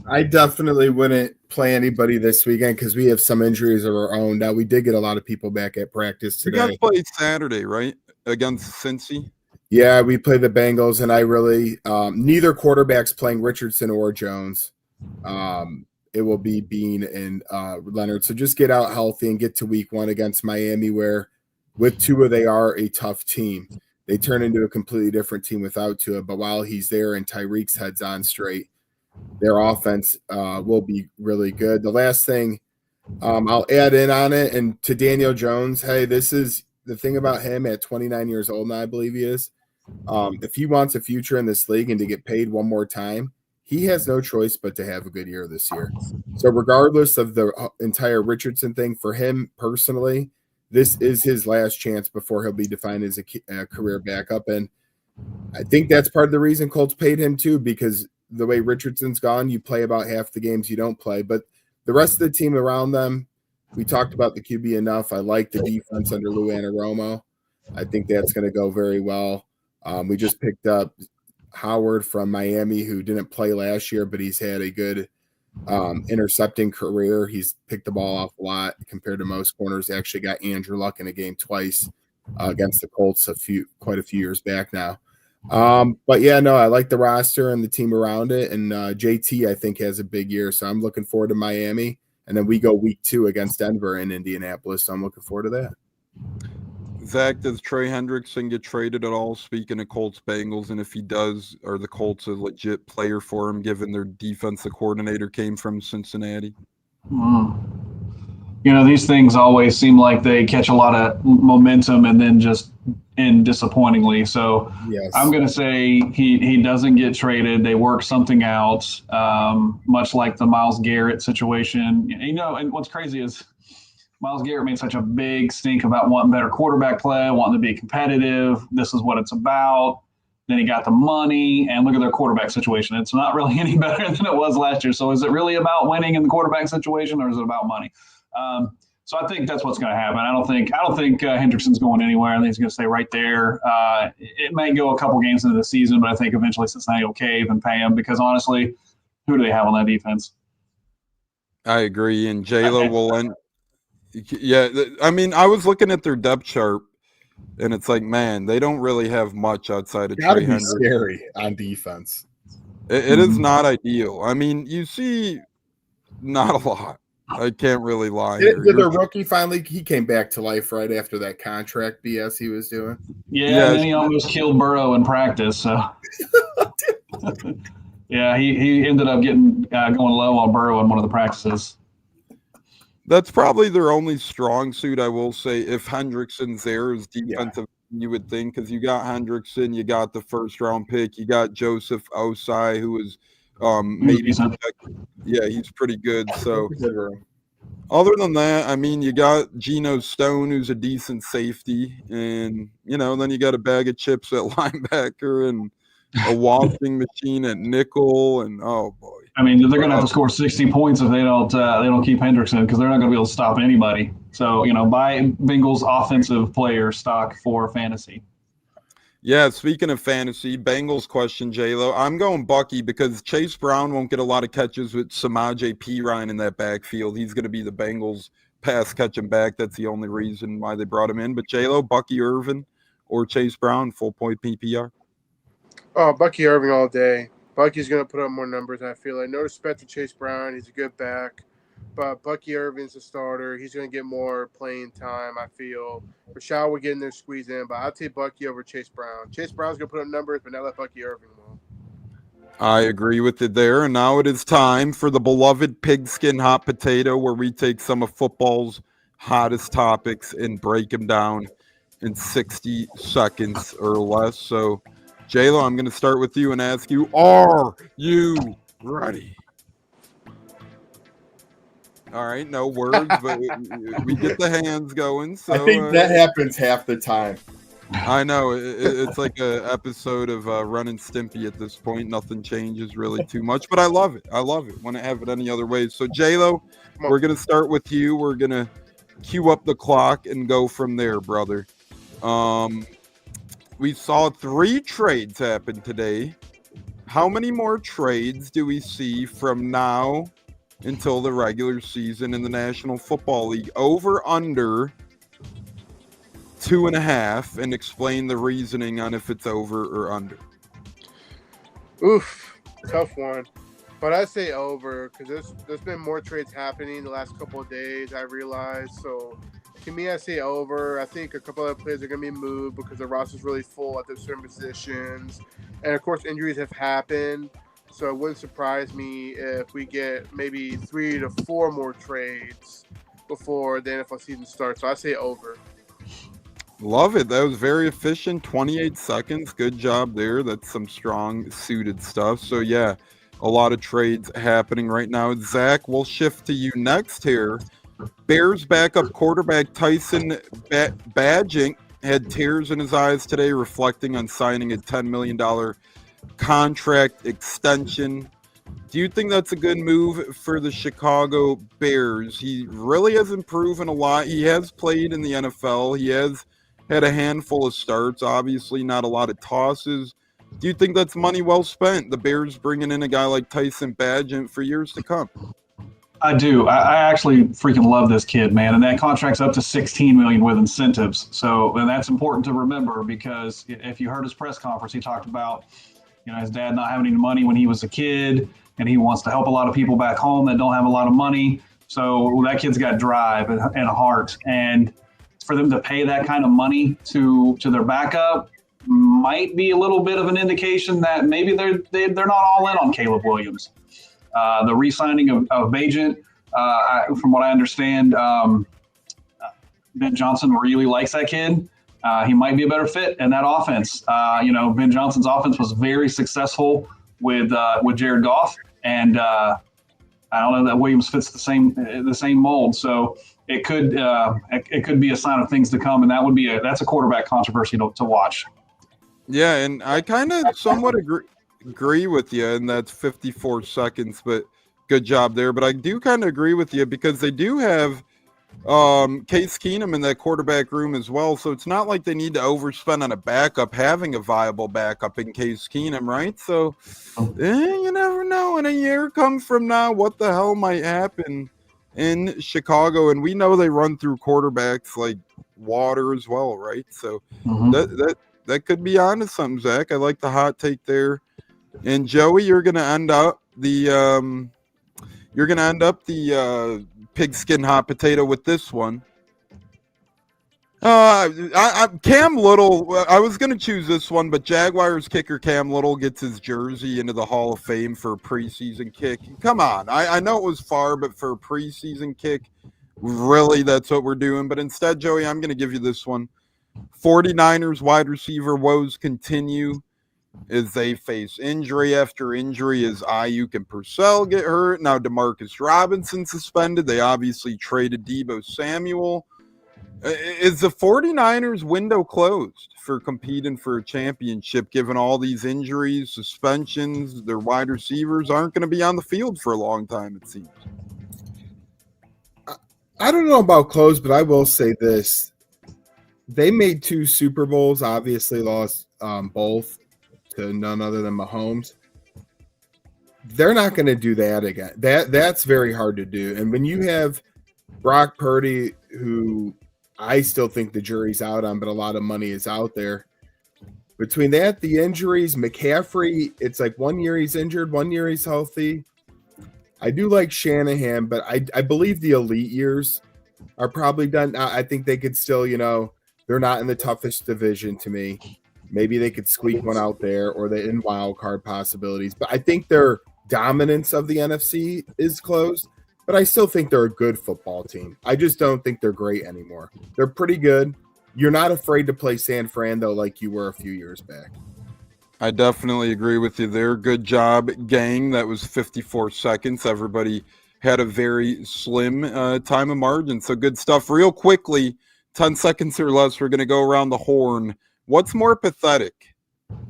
I definitely wouldn't play anybody this weekend because we have some injuries of our own. Now, we did get a lot of people back at practice today. You guys played Saturday, right? Against Cincy? Yeah, we play the Bengals, and I really neither quarterback's playing Richardson or Jones. It will be Bean and Leonard. So just get out healthy and get to week 1 against Miami, where with Tua, they are a tough team. They turn into a completely different team without Tua, but while he's there and Tyreek's head's on straight, their offense will be really good. The last thing I'll add in on it, and to Daniel Jones, hey, this is the thing about him at 29 years old now, I believe he is. If he wants a future in this league and to get paid one more time, he has no choice but to have a good year this year. So regardless of the entire Richardson thing, for him personally, this is his last chance before he'll be defined as a career backup. And I think that's part of the reason Colts paid him too, because the way Richardson's gone, you play about half the games you don't play. But the rest of the team around them, we talked about the QB enough. I like the defense under Lou Anarumo. I think that's going to go very well. We just picked up Howard from Miami, who didn't play last year, but he's had a good intercepting career. He's picked the ball off a lot compared to most corners. He actually got Andrew Luck in a game twice against the Colts quite a few years back now. But yeah, no, I like the roster and the team around it. And JT, I think, has a big year. So I'm looking forward to Miami. And then we go week 2 against Denver in Indianapolis. So I'm looking forward to that. Zach, does Trey Hendrickson get traded at all? Speaking of Colts Bengals, and if he does, are the Colts a legit player for him, given their defensive coordinator came from Cincinnati? You know, these things always seem like they catch a lot of momentum and then just end disappointingly. So yes. I'm going to say he doesn't get traded. They work something out, much like the Myles Garrett situation. You know, and what's crazy is Myles Garrett made such a big stink about wanting better quarterback play, wanting to be competitive. This is what it's about. Then he got the money, and look at their quarterback situation. It's not really any better than it was last year. So is it really about winning in the quarterback situation, or is it about money? So I think that's what's going to happen. I don't think Hendrickson's going anywhere. I think he's going to stay right there. It may go a couple games into the season, but I think eventually Cincinnati will cave and pay him because, honestly, who do they have on that defense? I agree, and J-Lo will end. Yeah, I mean, I was looking at their depth chart, and it's like, man, they don't really have much outside of Trey Hendrickson. Scary on defense. It is not ideal. I mean, you see not a lot. I can't really lie. Did the rookie finally? He came back to life right after that contract BS he was doing. Yeah, and then he almost killed Burrow in practice. So, yeah, he ended up getting going low on Burrow in one of the practices. That's probably their only strong suit, I will say. If Hendrickson's there, is defensive. Yeah. You would think, because you got Hendrickson, you got the first-round pick, you got Joseph Osai, who is maybe he's pretty good. So other than that, I mean, you got Geno Stone, who's a decent safety, and then you got a bag of chips at linebacker and a washing machine at nickel, and oh boy. I mean, they're going to have to score 60 points if they don't keep Hendrickson, because they're not going to be able to stop anybody. So, buy Bengals offensive player stock for fantasy. Yeah, speaking of fantasy, Bengals question, J-Lo. I'm going Bucky because Chase Brown won't get a lot of catches with Samaje Perine in that backfield. He's going to be the Bengals pass catching back. That's the only reason why they brought him in. But J-Lo, Bucky Irvin or Chase Brown, full point PPR? Oh, Bucky Irvin all day. Bucky's going to put up more numbers, I feel like. No respect to Chase Brown. He's a good back. but Bucky Irvin's a starter. He's going to get more playing time, I feel. Rashad will get in there, squeeze in, but I'll take Bucky over Chase Brown. Chase Brown's going to put up numbers, but not let Bucky Irvin will. I agree with it there. And now it is time for the beloved Pigskin Hot Potato, where we take some of football's hottest topics and break them down in 60 seconds or less. So, J-Lo, I'm going to start with you and ask you, are you ready? All right, no words, but we get the hands going. So I think that happens half the time. I know it's like an episode of Ren and Stimpy at this point. Nothing changes really too much, but I love it. I love it. Wouldn't have it any other way. So J-Lo, we're gonna start with you. We're gonna cue up the clock and go from there, brother. We saw 3 trades happen today. How many more trades do we see from now until the regular season in the National Football League? Over, under 2.5, and explain the reasoning on if it's over or under. Oof, tough one. But I say over because there's been more trades happening the last couple of days, I realized. So to me, I say over. I think a couple of players are going to be moved because the roster's really full at the certain positions. And, of course, injuries have happened. So it wouldn't surprise me if we get maybe 3 to 4 more trades before the NFL season starts. So I say over. Love it. That was very efficient. 28 seconds. Good job there. That's some strong suited stuff. So, yeah, a lot of trades happening right now. Zach, we'll shift to you next here. Bears backup quarterback Tyson Bagent had tears in his eyes today, reflecting on signing a $10 million contract extension. Do you think that's a good move for the Chicago Bears? He really hasn't proven a lot. He has played in the NFL. He has had a handful of starts, obviously not a lot of tosses. Do you think that's money well spent, the Bears bringing in a guy like Tyson Bagent for years to come? I do. I actually freaking love this kid, man. And that contract's up to $16 million with incentives. So, and that's important to remember because if you heard his press conference, he talked about, his dad not having any money when he was a kid, and he wants to help a lot of people back home that don't have a lot of money. So that kid's got drive and a heart. And for them to pay that kind of money to their backup might be a little bit of an indication that maybe they're not all in on Caleb Williams. The re-signing of Bagent, from what I understand, Ben Johnson really likes that kid. He might be a better fit in that offense. Ben Johnson's offense was very successful with Jared Goff, and I don't know that Williams fits the same mold. So it could be a sign of things to come, and that's a quarterback controversy to watch. Yeah, and I kind of somewhat agree with you, and that's 54 seconds, but good job there. But I do kind of agree with you because they do have Case Keenum in that quarterback room as well, so it's not like they need to overspend on a backup, having a viable backup in Case Keenum, right? So you never know in a year come from now what the hell might happen in Chicago, and we know they run through quarterbacks like water as well, right? So that could be onto something, Zach. I like the hot take there. And Joey, you're gonna end up the Pigskin Hot Potato with this one. Cam Little, I was going to choose this one, but Jaguars kicker Cam Little gets his jersey into the Hall of Fame for a preseason kick. Come on. I know it was far, but for a preseason kick, really, that's what we're doing. But instead, Joey, I'm going to give you this one. 49ers wide receiver woes continue as they face injury after injury as Ayuk and Purcell get hurt. Now Demarcus Robinson suspended. They obviously traded Deebo Samuel. Is the 49ers window closed for competing for a championship given all these injuries, suspensions? Their wide receivers aren't going to be on the field for a long time, it seems. I don't know about closed, but I will say this. They made 2 Super Bowls, obviously lost both to none other than Mahomes. They're not going to do that again. That's very hard to do. And when you have Brock Purdy, who I still think the jury's out on, but a lot of money is out there. Between that, the injuries, McCaffrey, it's like 1 year he's injured, 1 year he's healthy. I do like Shanahan, but I believe the elite years are probably done. I think they could still, they're not in the toughest division to me. Maybe they could squeak one out there, or they're in wild card possibilities. But I think their dominance of the NFC is close. But I still think they're a good football team. I just don't think they're great anymore. They're pretty good. You're not afraid to play San Fran, though, like you were a few years back. I definitely agree with you there. Good job, gang. That was 54 seconds. Everybody had a very slim time of margin. So good stuff. Real quickly, 10 seconds or less, we're going to go around the horn. What's more pathetic?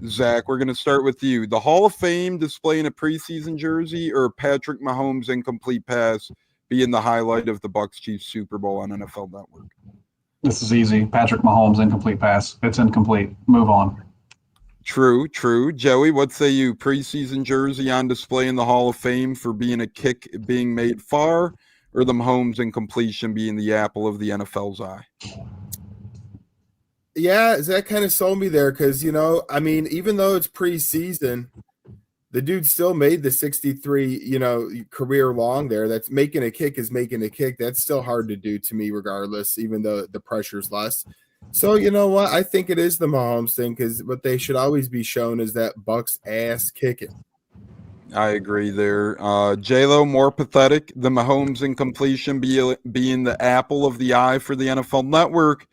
Zach, we're going to start with you. The Hall of Fame displaying a preseason jersey, or Patrick Mahomes' incomplete pass being the highlight of the Bucs Chiefs Super Bowl on NFL Network? This is easy. Patrick Mahomes, incomplete pass. It's incomplete. Move on. True. Joey, what say you? Preseason jersey on display in the Hall of Fame for being a kick being made far, or the Mahomes incompletion being the apple of the NFL's eye? Yeah, Zach kind of sold me there because, even though it's preseason, the dude still made the 63, career long there. That's making a kick is making a kick. That's still hard to do to me regardless, even though the pressure's less. So, you know what? I think it is the Mahomes thing because what they should always be shown is that Bucs ass kicking. I agree there. J-Lo, more pathetic, the Mahomes incompletion being the apple of the eye for the NFL Network,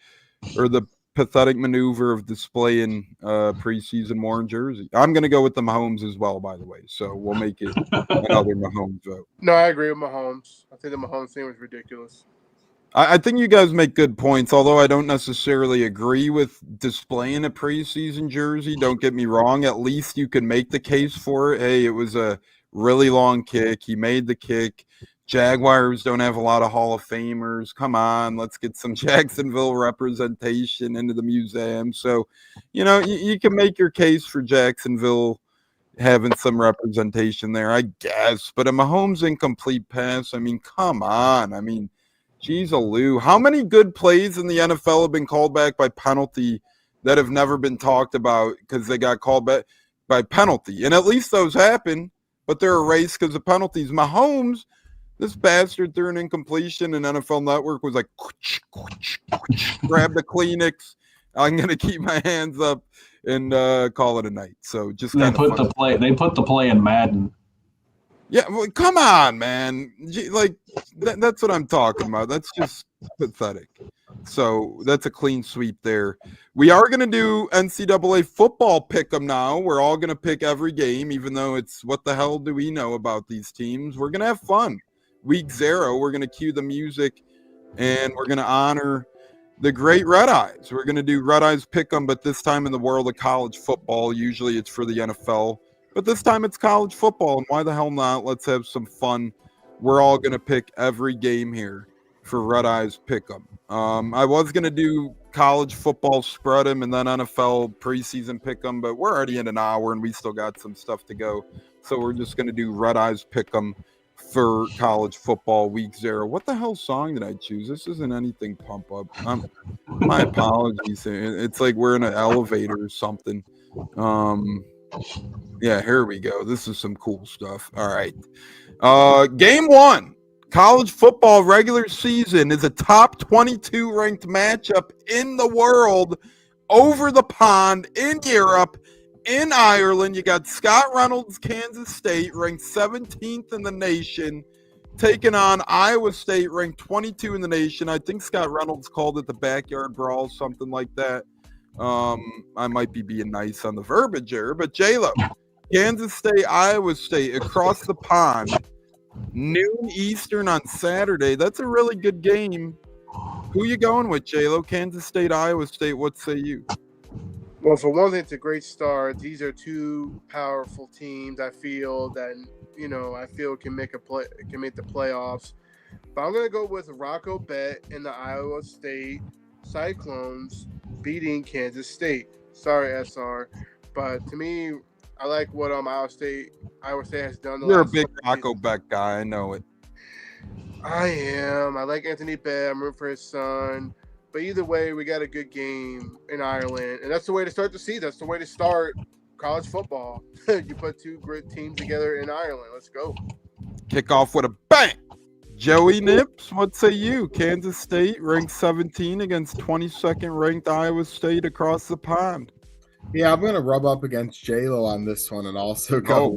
or the pathetic maneuver of displaying preseason worn jersey? I'm going to go with the Mahomes as well, by the way. So we'll make it another Mahomes vote. No, I agree with Mahomes. I think the Mahomes thing was ridiculous. I think you guys make good points, although I don't necessarily agree with displaying a preseason jersey. Don't get me wrong. At least you can make the case for it. Hey, it was a really long kick. He made the kick. Jaguars don't have a lot of Hall of Famers. Come on, let's get some Jacksonville representation into the museum. So, you can make your case for Jacksonville having some representation there, I guess. But a Mahomes incomplete pass, come on. Geez, Lou. How many good plays in the NFL have been called back by penalty that have never been talked about because they got called back by penalty? And at least those happen, but they're erased because of penalties. Mahomes, this bastard threw an incompletion, and NFL Network was like, grab the Kleenex. I'm going to keep my hands up and call it a night. So just they put the play in Madden. Yeah, well, come on, man. That's what I'm talking about. That's just pathetic. So that's a clean sweep there. We are going to do NCAA football pick'em now. We're all going to pick every game, even though it's what the hell do we know about these teams? We're going to have fun. Week 0, we're going to cue the music, and we're going to honor the great Red Eyes. We're going to do Red Eyes pick'em, but this time in the world of college football. Usually it's for the NFL. But this time it's college football, and why the hell not? Let's have some fun. We're all going to pick every game here for Red Eyes Pick'em. I was going to do college football spread 'em and then NFL preseason Pick'em, but we're already in an hour, and we still got some stuff to go. So we're just going to do Red Eyes Pick'em for college football week 0. What the hell song did I choose? This isn't anything pump up. My apologies. It's like we're in an elevator or something. Yeah, here we go. This is some cool stuff. All right. Game 1, college football regular season, is a top 22 ranked matchup in the world over the pond in Europe, in Ireland. You got Scott Reynolds, Kansas State, ranked 17th in the nation, taking on Iowa State, ranked 22 in the nation. I think Scott Reynolds called it the backyard brawl, something like that. I might be being nice on the verbiage here, but J-Lo, Kansas State, Iowa State, across the pond, noon Eastern on Saturday. That's a really good game. Who you going with, J-Lo? Kansas State, Iowa State, what say you? Well, for one thing, it's a great start. These are two powerful teams. I feel that can make the playoffs. But I'm gonna go with Rocco Bet and the Iowa State Cyclones beating Kansas State. Sorry, SR, but to me, I like what Iowa State has done. You're a big Rocco Bet guy. I know it. I am. I like Anthony Bet. I'm rooting for his son. But either way, we got a good game in Ireland, and that's the way to start the season. That's the way to start college football. You put two great teams together in Ireland. Let's go. Kick off with a bang. Joey Nips, what say you? Kansas State ranked 17 against 22nd ranked Iowa State across the pond. Yeah, I'm gonna rub up against J-Lo on this one and also go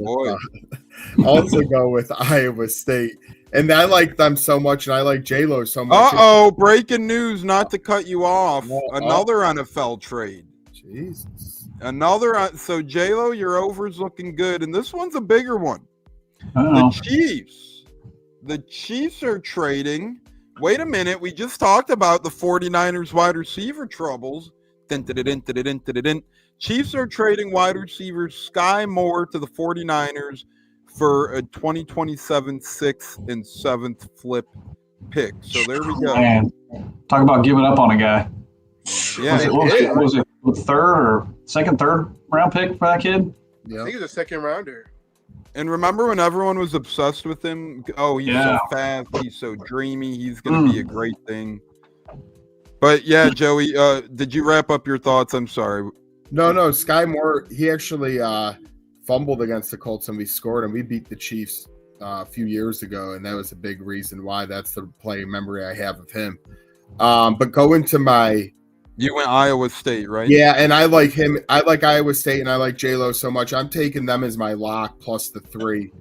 with Iowa State. And I like them so much, and I like J-Lo so much. Breaking news, not to cut you off. Another NFL trade. Jesus. So J-Lo, your over's looking good, and this one's a bigger one. The Chiefs are trading. Wait a minute, we just talked about the 49ers wide receiver troubles. Chiefs are trading wide receiver Sky Moore to the 49ers for a 2027 6th and 7th flip pick. So there we go. Man, talk about giving up on a guy. Yeah. Was it third round pick for that kid? Yeah. I think he's a second rounder. And remember when everyone was obsessed with him? Oh, he's so fast. He's so dreamy. He's going to be a great thing. But yeah, Joey, did you wrap up your thoughts? I'm sorry. No. Sky Moore, he actually fumbled against the Colts and we scored, and we beat the Chiefs a few years ago, and that was a big reason why. That's the play memory I have of him. But going to my... You went Iowa State, right? Yeah, and I like him. I like Iowa State, and I like J-Lo so much. I'm taking them as my lock plus the 3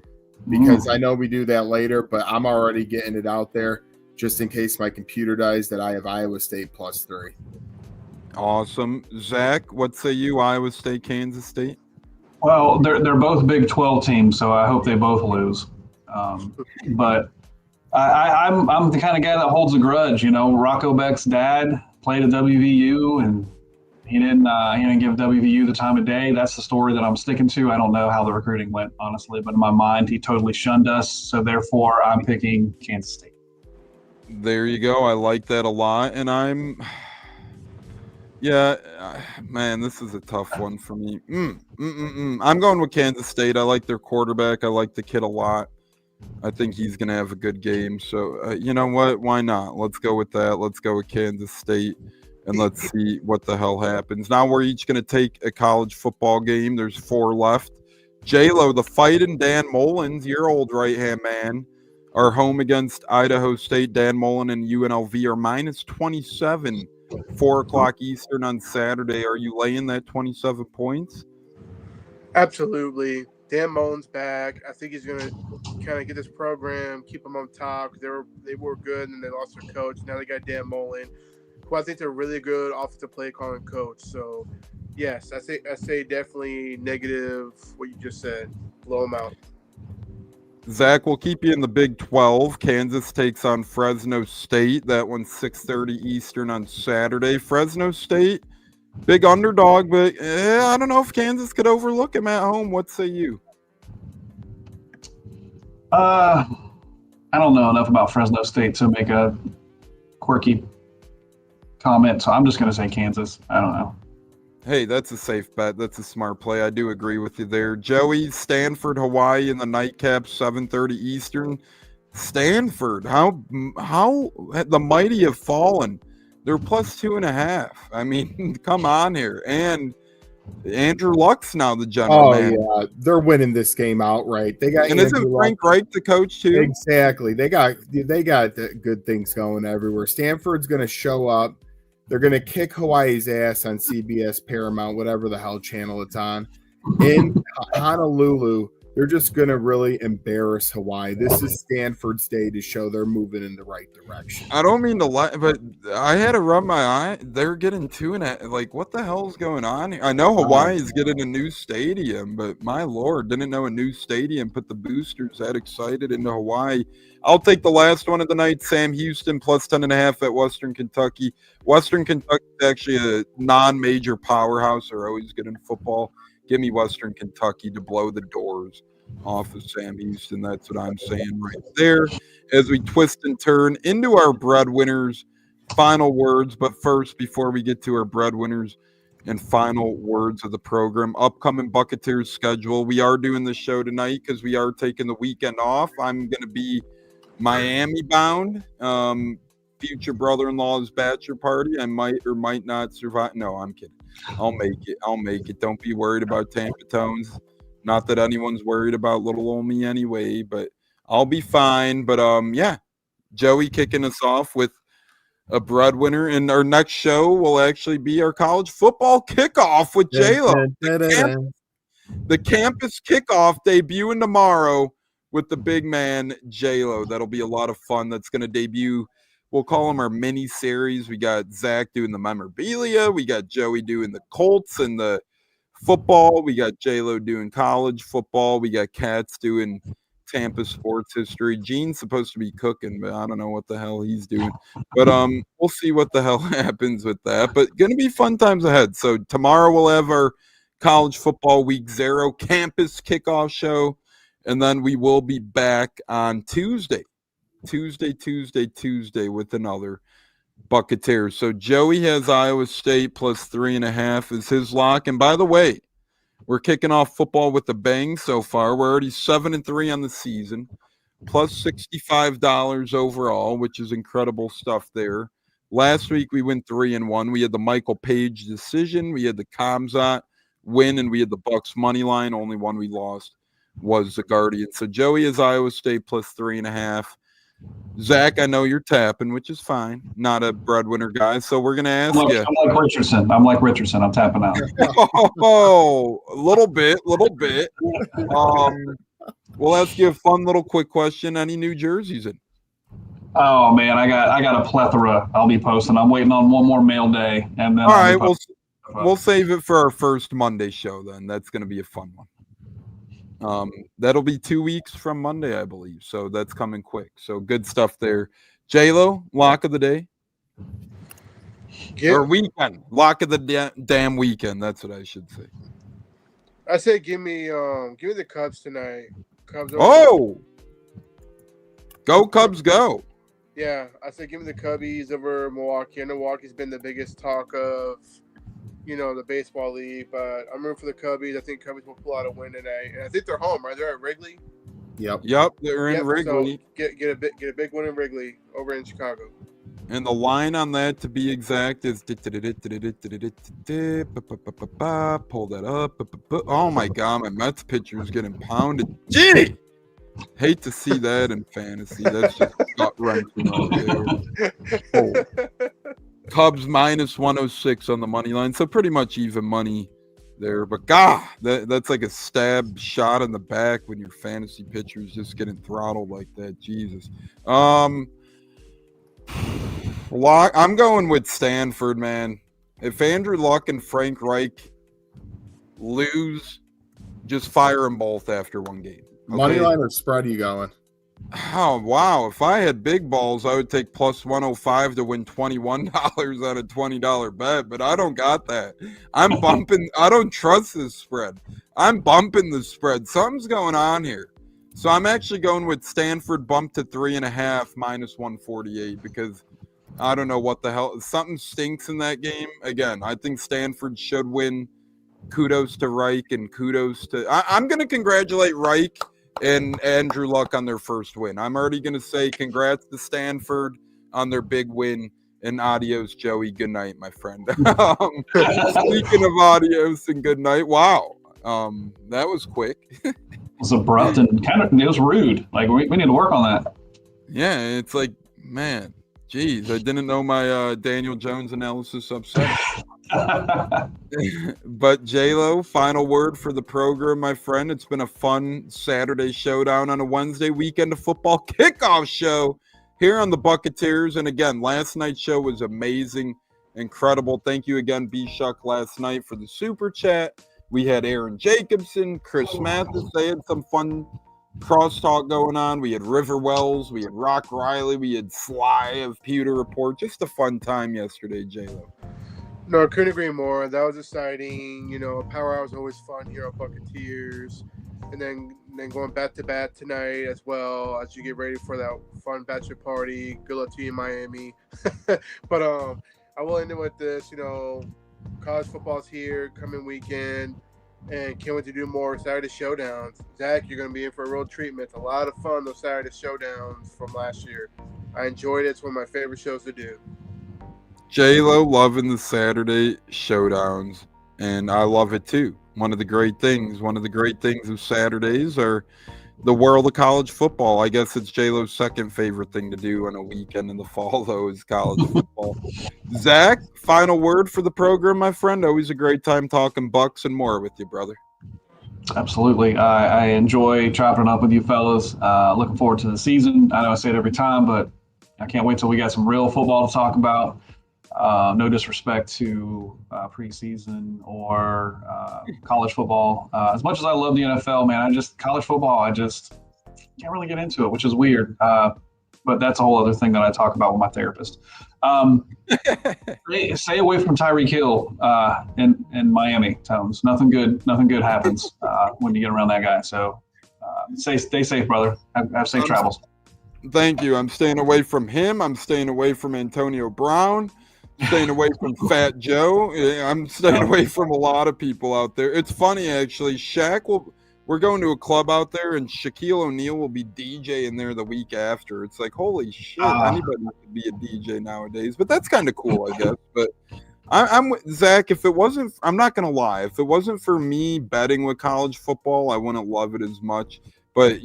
because I know we do that later, but I'm already getting it out there just in case my computer dies that I have Iowa State plus 3. Awesome. Zach, what say you, Iowa State, Kansas State? Well, they're both Big 12 teams, so I hope they both lose. But I'm the kind of guy that holds a grudge. You know, Rocco Beck's dad played at WVU, and he didn't give WVU the time of day. That's the story that I'm sticking to. I don't know how the recruiting went, honestly, but in my mind, he totally shunned us. So therefore, I'm picking Kansas State. There you go. I like that a lot, and man, this is a tough one for me. I'm going with Kansas State. I like their quarterback. I like the kid a lot. I think he's going to have a good game. So, you know what? Why not? Let's go with that. Let's go with Kansas State, and let's see what the hell happens. Now we're each going to take a college football game. There's 4 left. J-Lo, the Fightin' Dan Mullins, your old right-hand man, are home against Idaho State. Dan Mullen and UNLV are minus 27, 4 o'clock Eastern on Saturday. Are you laying that 27 points? Absolutely. Dan Mullen's back. I think he's going to kind of get this program, keep them on top. They were good, and they lost their coach. Now they got Dan Mullen, who I think they're really good offensive play calling coach. So, yes, I say definitely negative what you just said. Blow them out. Zach, we'll keep you in the Big 12. Kansas takes on Fresno State. That one's 6:30 Eastern on Saturday. Fresno State, big underdog, but I don't know if Kansas could overlook him at home. What say you? I don't know enough about Fresno State to make a quirky comment, so I'm just going to say Kansas. I don't know. Hey, that's a safe bet. That's a smart play. I do agree with you there. Joey, Stanford, Hawaii in the nightcap, 7:30 Eastern. Stanford, how the mighty have fallen. They're plus 2.5. I mean, come on here. And Andrew Luck's now the general manager. Yeah, they're winning this game outright. They got, and isn't Frank Reich the coach too? Exactly. They got good things going everywhere. Stanford's going to show up. They're going to kick Hawaii's ass on CBS, Paramount, whatever the hell channel it's on. In Honolulu, they're just going to really embarrass Hawaii. This is Stanford's day to show they're moving in the right direction. I don't mean to lie, but I had to rub my eye. They're getting 2.5. Like, what the hell's going on here? I know Hawaii is getting a new stadium, but my Lord, didn't know a new stadium put the boosters that excited into Hawaii. I'll take the last one of the night, Sam Houston, plus 10.5 at Western Kentucky. Western Kentucky is actually a non-major powerhouse. They're always good in football. Give me Western Kentucky to blow the doors off of Sam Houston. That's what I'm saying right there. As we twist and turn into our breadwinners, final words. But first, before we get to our breadwinners and final words of the program, upcoming Buccateers schedule. We are doing the show tonight because we are taking the weekend off. I'm going to be Miami bound. Future brother-in-law's bachelor party. I might or might not survive. No, I'm kidding. I'll make it. Don't be worried about Tampa Tones. Not that anyone's worried about little old me anyway, but I'll be fine. But yeah, Joey kicking us off with a breadwinner, and our next show will actually be our college football kickoff with J-Lo. The campus kickoff debuting tomorrow with the big man J-Lo. That'll be a lot of fun. That's going to debut. We'll call them our mini series. We got Zach doing the memorabilia. We got Joey doing the Colts and the football. We got J-Lo doing college football. We got Katz doing Tampa sports history. Gene's supposed to be cooking, but I don't know what the hell he's doing. But we'll see what the hell happens with that. But going to be fun times ahead. So tomorrow we'll have our college football week 0 campus kickoff show, and then we will be back on Tuesday with another Buccateers. So Joey has Iowa State plus 3.5 is his lock. And by the way, we're kicking off football with a bang so far. We're already 7-3 on the season, plus $65 overall, which is incredible stuff there. Last week we went 3-1. We had the Michael Page decision. We had the Kamzat win, and we had the Bucs money line. Only one we lost was the Guardian. So Joey is Iowa State plus 3.5. Zach, I know you're tapping, which is fine. Not a breadwinner guy, so we're gonna ask you. I'm like Richardson. I'm tapping out. Oh, a little bit. We'll ask you a fun little quick question. Any new jerseys in? Oh man, I got a plethora. I'll be posting. I'm waiting on one more mail day, and then all right. We'll save it for our first Monday show. Then that's gonna be a fun one. That'll be 2 weeks from Monday, I believe. So that's coming quick. So good stuff there. J-Lo, lock of the day. Or weekend. Lock of the damn weekend. That's what I should say. I say give me the Cubs tonight. Cubs. Oh, go Cubs, go. Yeah, I say give me the Cubbies over Milwaukee. I know Milwaukee's been the biggest talk of the baseball league, but I'm rooting for the Cubbies. I think Cubbies will pull out a win tonight, and I think they're home, right? They're at Wrigley. Yep, they're in Wrigley. So get a big win in Wrigley over in Chicago. And the line on that, to be exact, is pull that up. Oh my God, my Mets pitcher is getting pounded. Gee, hate to see that in fantasy. That's just gut wrenching out there. Oh. Cubs minus 106 on the money line, so pretty much even money there. But God, that's like a stab shot in the back when your fantasy pitcher is just getting throttled like that. Jesus. I'm going with Stanford, man. If Andrew Luck and Frank Reich lose, just fire them both after one game. Okay? Money line or spread are you going? Oh, wow. If I had big balls, I would take plus 105 to win $21 on a $20 bet, but I don't got that. I'm bumping. I don't trust this spread. I'm bumping the spread. Something's going on here. So I'm actually going with Stanford bump to 3.5 minus 148 because I don't know what the hell. Something stinks in that game. Again, I think Stanford should win. Kudos to Reich and kudos to. I'm going to congratulate Reich and Andrew Luck on their first win. I'm already going to say congrats to Stanford on their big win, and adios, Joey. Good night, my friend. Speaking of adios and good night, wow, that was quick. It was abrupt and it was rude. Like we need to work on that. Yeah, it's like, man, geez, I didn't know my Daniel Jones analysis upset. But J-Lo, final word for the program, my friend. It's been a fun Saturday showdown on a Wednesday weekend of football kickoff show here on the Buccateers. And again, last night's show was amazing, incredible. Thank you again, B-Shuck, last night for the super chat. We had Aaron Jacobson, Chris Mathis. They had some fun crosstalk going on. We had River Wells, we had Rock Riley, we had Sly of Pewter Report. Just a fun time yesterday, J-Lo. No, I couldn't agree more. That was exciting. Power Hour is always fun here on Buccateers. And then going back to back tonight as well as you get ready for that fun bachelor party. Good luck to you in Miami. But I will end it with this, college football's here, coming weekend, and can't wait to do more Saturday showdowns. Zach, you're going to be in for a real treatment. It's a lot of fun, those Saturday showdowns from last year. I enjoyed it. It's one of my favorite shows to do. J-Lo loving the Saturday showdowns, and I love it too. One of the great things of Saturdays are the world of college football. I guess it's J-Lo's second favorite thing to do on a weekend in the fall, though, is college football. Zach, final word for the program, my friend. Always a great time talking Bucs and more with you, brother. Absolutely. I enjoy chopping it up with you fellas. Looking forward to the season. I know I say it every time, but I can't wait till we got some real football to talk about. No disrespect to preseason or college football. As much as I love the NFL, man, college football, I just can't really get into it, which is weird. But that's a whole other thing that I talk about with my therapist. Stay away from Tyreek Hill in Miami, Tones. Nothing good happens when you get around that guy. So stay safe, brother. Have safe travels. Thank you. I'm staying away from him. I'm staying away from Antonio Brown. Staying away from Fat Joe. I'm staying away from a lot of people out there. It's funny, actually. We're going to a club out there, and Shaquille O'Neal will be DJing there the week after. It's like, holy shit, anybody could be a DJ nowadays. But that's kind of cool, I guess. But I'm with Zach. I'm not going to lie. If it wasn't for me betting with college football, I wouldn't love it as much. But,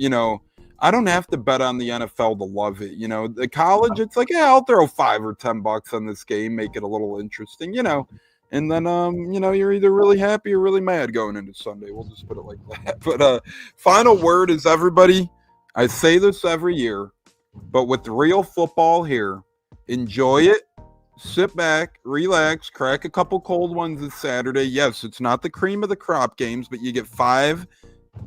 I don't have to bet on the NFL to love it. The college, it's like, yeah, I'll throw $5 or $10 on this game, make it a little interesting, and then, you're either really happy or really mad going into Sunday. We'll just put it like that. But final word is, everybody, I say this every year, but with real football here, enjoy it, sit back, relax, crack a couple cold ones this Saturday. Yes, it's not the cream of the crop games, but you get 5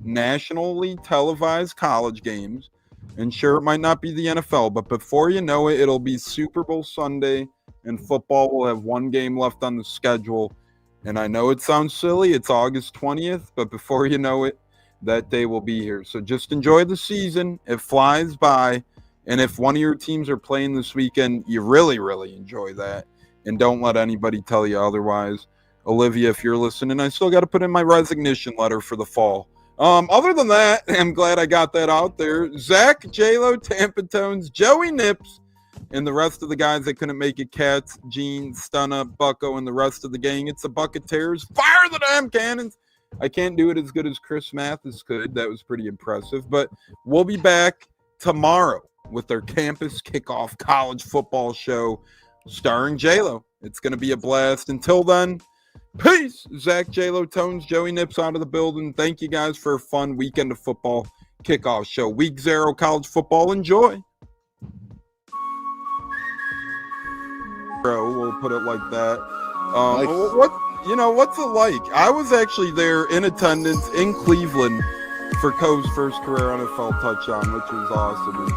nationally televised college games, and sure, it might not be the NFL, but before you know it, it'll be Super Bowl Sunday, and football will have 1 game left on the schedule. And I know it sounds silly, it's August 20th, but before you know it, that day will be here. So just enjoy the season. It flies by, and if one of your teams are playing this weekend, you really, really enjoy that, and don't let anybody tell you otherwise. Olivia, if you're listening, I still got to put in my resignation letter for the fall. Other than that, I'm glad I got that out there. Zach, J-Lo, Tampa Tones, Joey Nips, and the rest of the guys that couldn't make it, Cats, Gene, Stunna, Bucko, and the rest of the gang. It's the Buccateers. Fire the damn cannons! I can't do it as good as Chris Mathis could. That was pretty impressive. But we'll be back tomorrow with our campus kickoff college football show starring J-Lo. It's going to be a blast. Until then, peace. Zach, J-Lo, Tones, Joey Nips out of the building. Thank you guys for a fun weekend of football kickoff show. Week 0 college football. Enjoy. We'll put it like that. What's it like? I was actually there in attendance in Cleveland for Coe's first career NFL touchdown, which was awesome.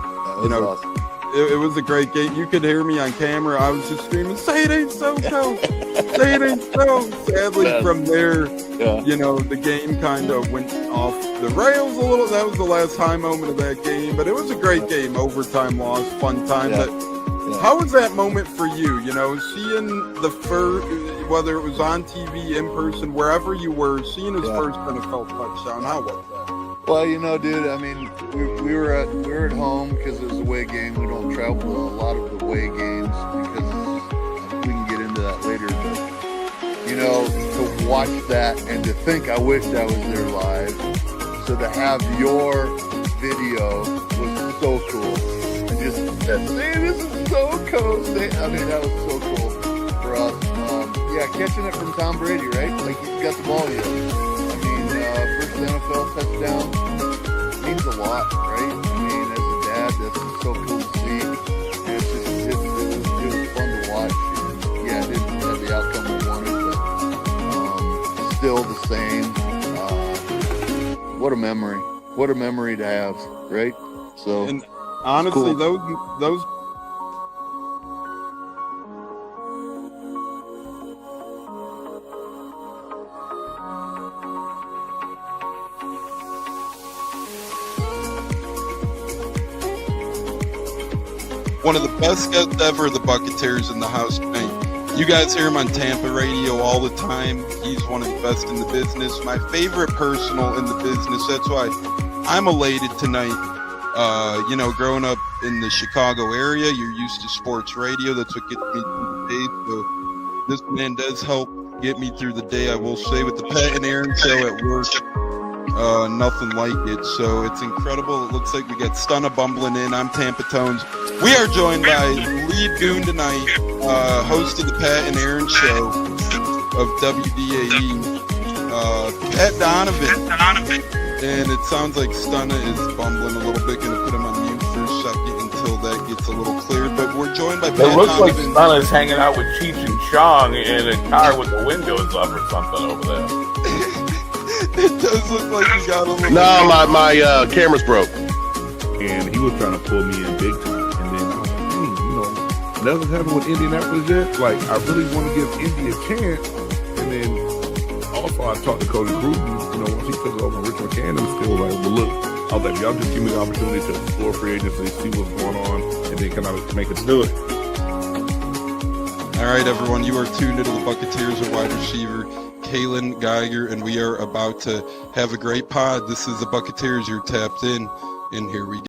And, Awesome. It was a great game. You could hear me on camera. I was just screaming, "Say it ain't so, Coe! Say it ain't so!" Sadly, from there, the game kind of went off the rails a little. That was the last high moment of that game, but it was a great game. Overtime loss, fun time. Yeah. But how was that moment for you? Seeing the first, whether it was on TV, in person, wherever you were, seeing his first NFL touchdown. How was that? Well, dude, I mean, we were at home because it was a away game. We don't travel to a lot of the away games because we can get into that later. But, to watch that and to think I wished I was there live. So to have your video was so cool. And just that, man, this is so cool. I mean, that was so cool for us. Catching it from Tom Brady, right? Like, he's got the ball yet. First NFL touchdown means a lot, right? I mean, as a dad, that's so cool to see. And it was fun to watch. And yeah, it didn't have the outcome we wanted, but still the same. What a memory! What a memory to have, right? So, and honestly, cool. those. One of the best guests ever, the Buccateers in the house tonight. You guys hear him on Tampa radio all the time. He's one of the best in the business. My favorite personal in the business. That's why I'm elated tonight. Growing up in the Chicago area, you're used to sports radio. That's what gets me through the day. So this man does help get me through the day, I will say, with the Pat and Aaron show at work. nothing like it. So it's incredible. It looks like we got Stunna bumbling in. I'm Tampa Tones. We are joined by lead goon tonight, host of the Pat and Aaron show of WDAE, Pat Donovan. And it sounds like Stunna is bumbling a little bit. Going to put him on mute for a second until that gets a little cleared. But we're joined by Pat It looks like Donovan. Stunna's hanging out with Cheech and Chong in a car with the windows up or something over there. It does look like you got a little. No, my camera's broke. And he was trying to pull me in big time. And then I was like, nothing's happened with Indianapolis yet. Like, I really want to give Indy a chance. And then also I talked to Cody Gruden, once he took over Rich McCann, I'm still like, well, look, I was like, y'all just give me the opportunity to explore free agency, see what's going on, and then kind of make us do it. All right, everyone, you are tuned into the Buccateers at wide receiver, Kalen Geiger, and we are about to have a great pod. This is the Buccateers. You're tapped in, and here we go.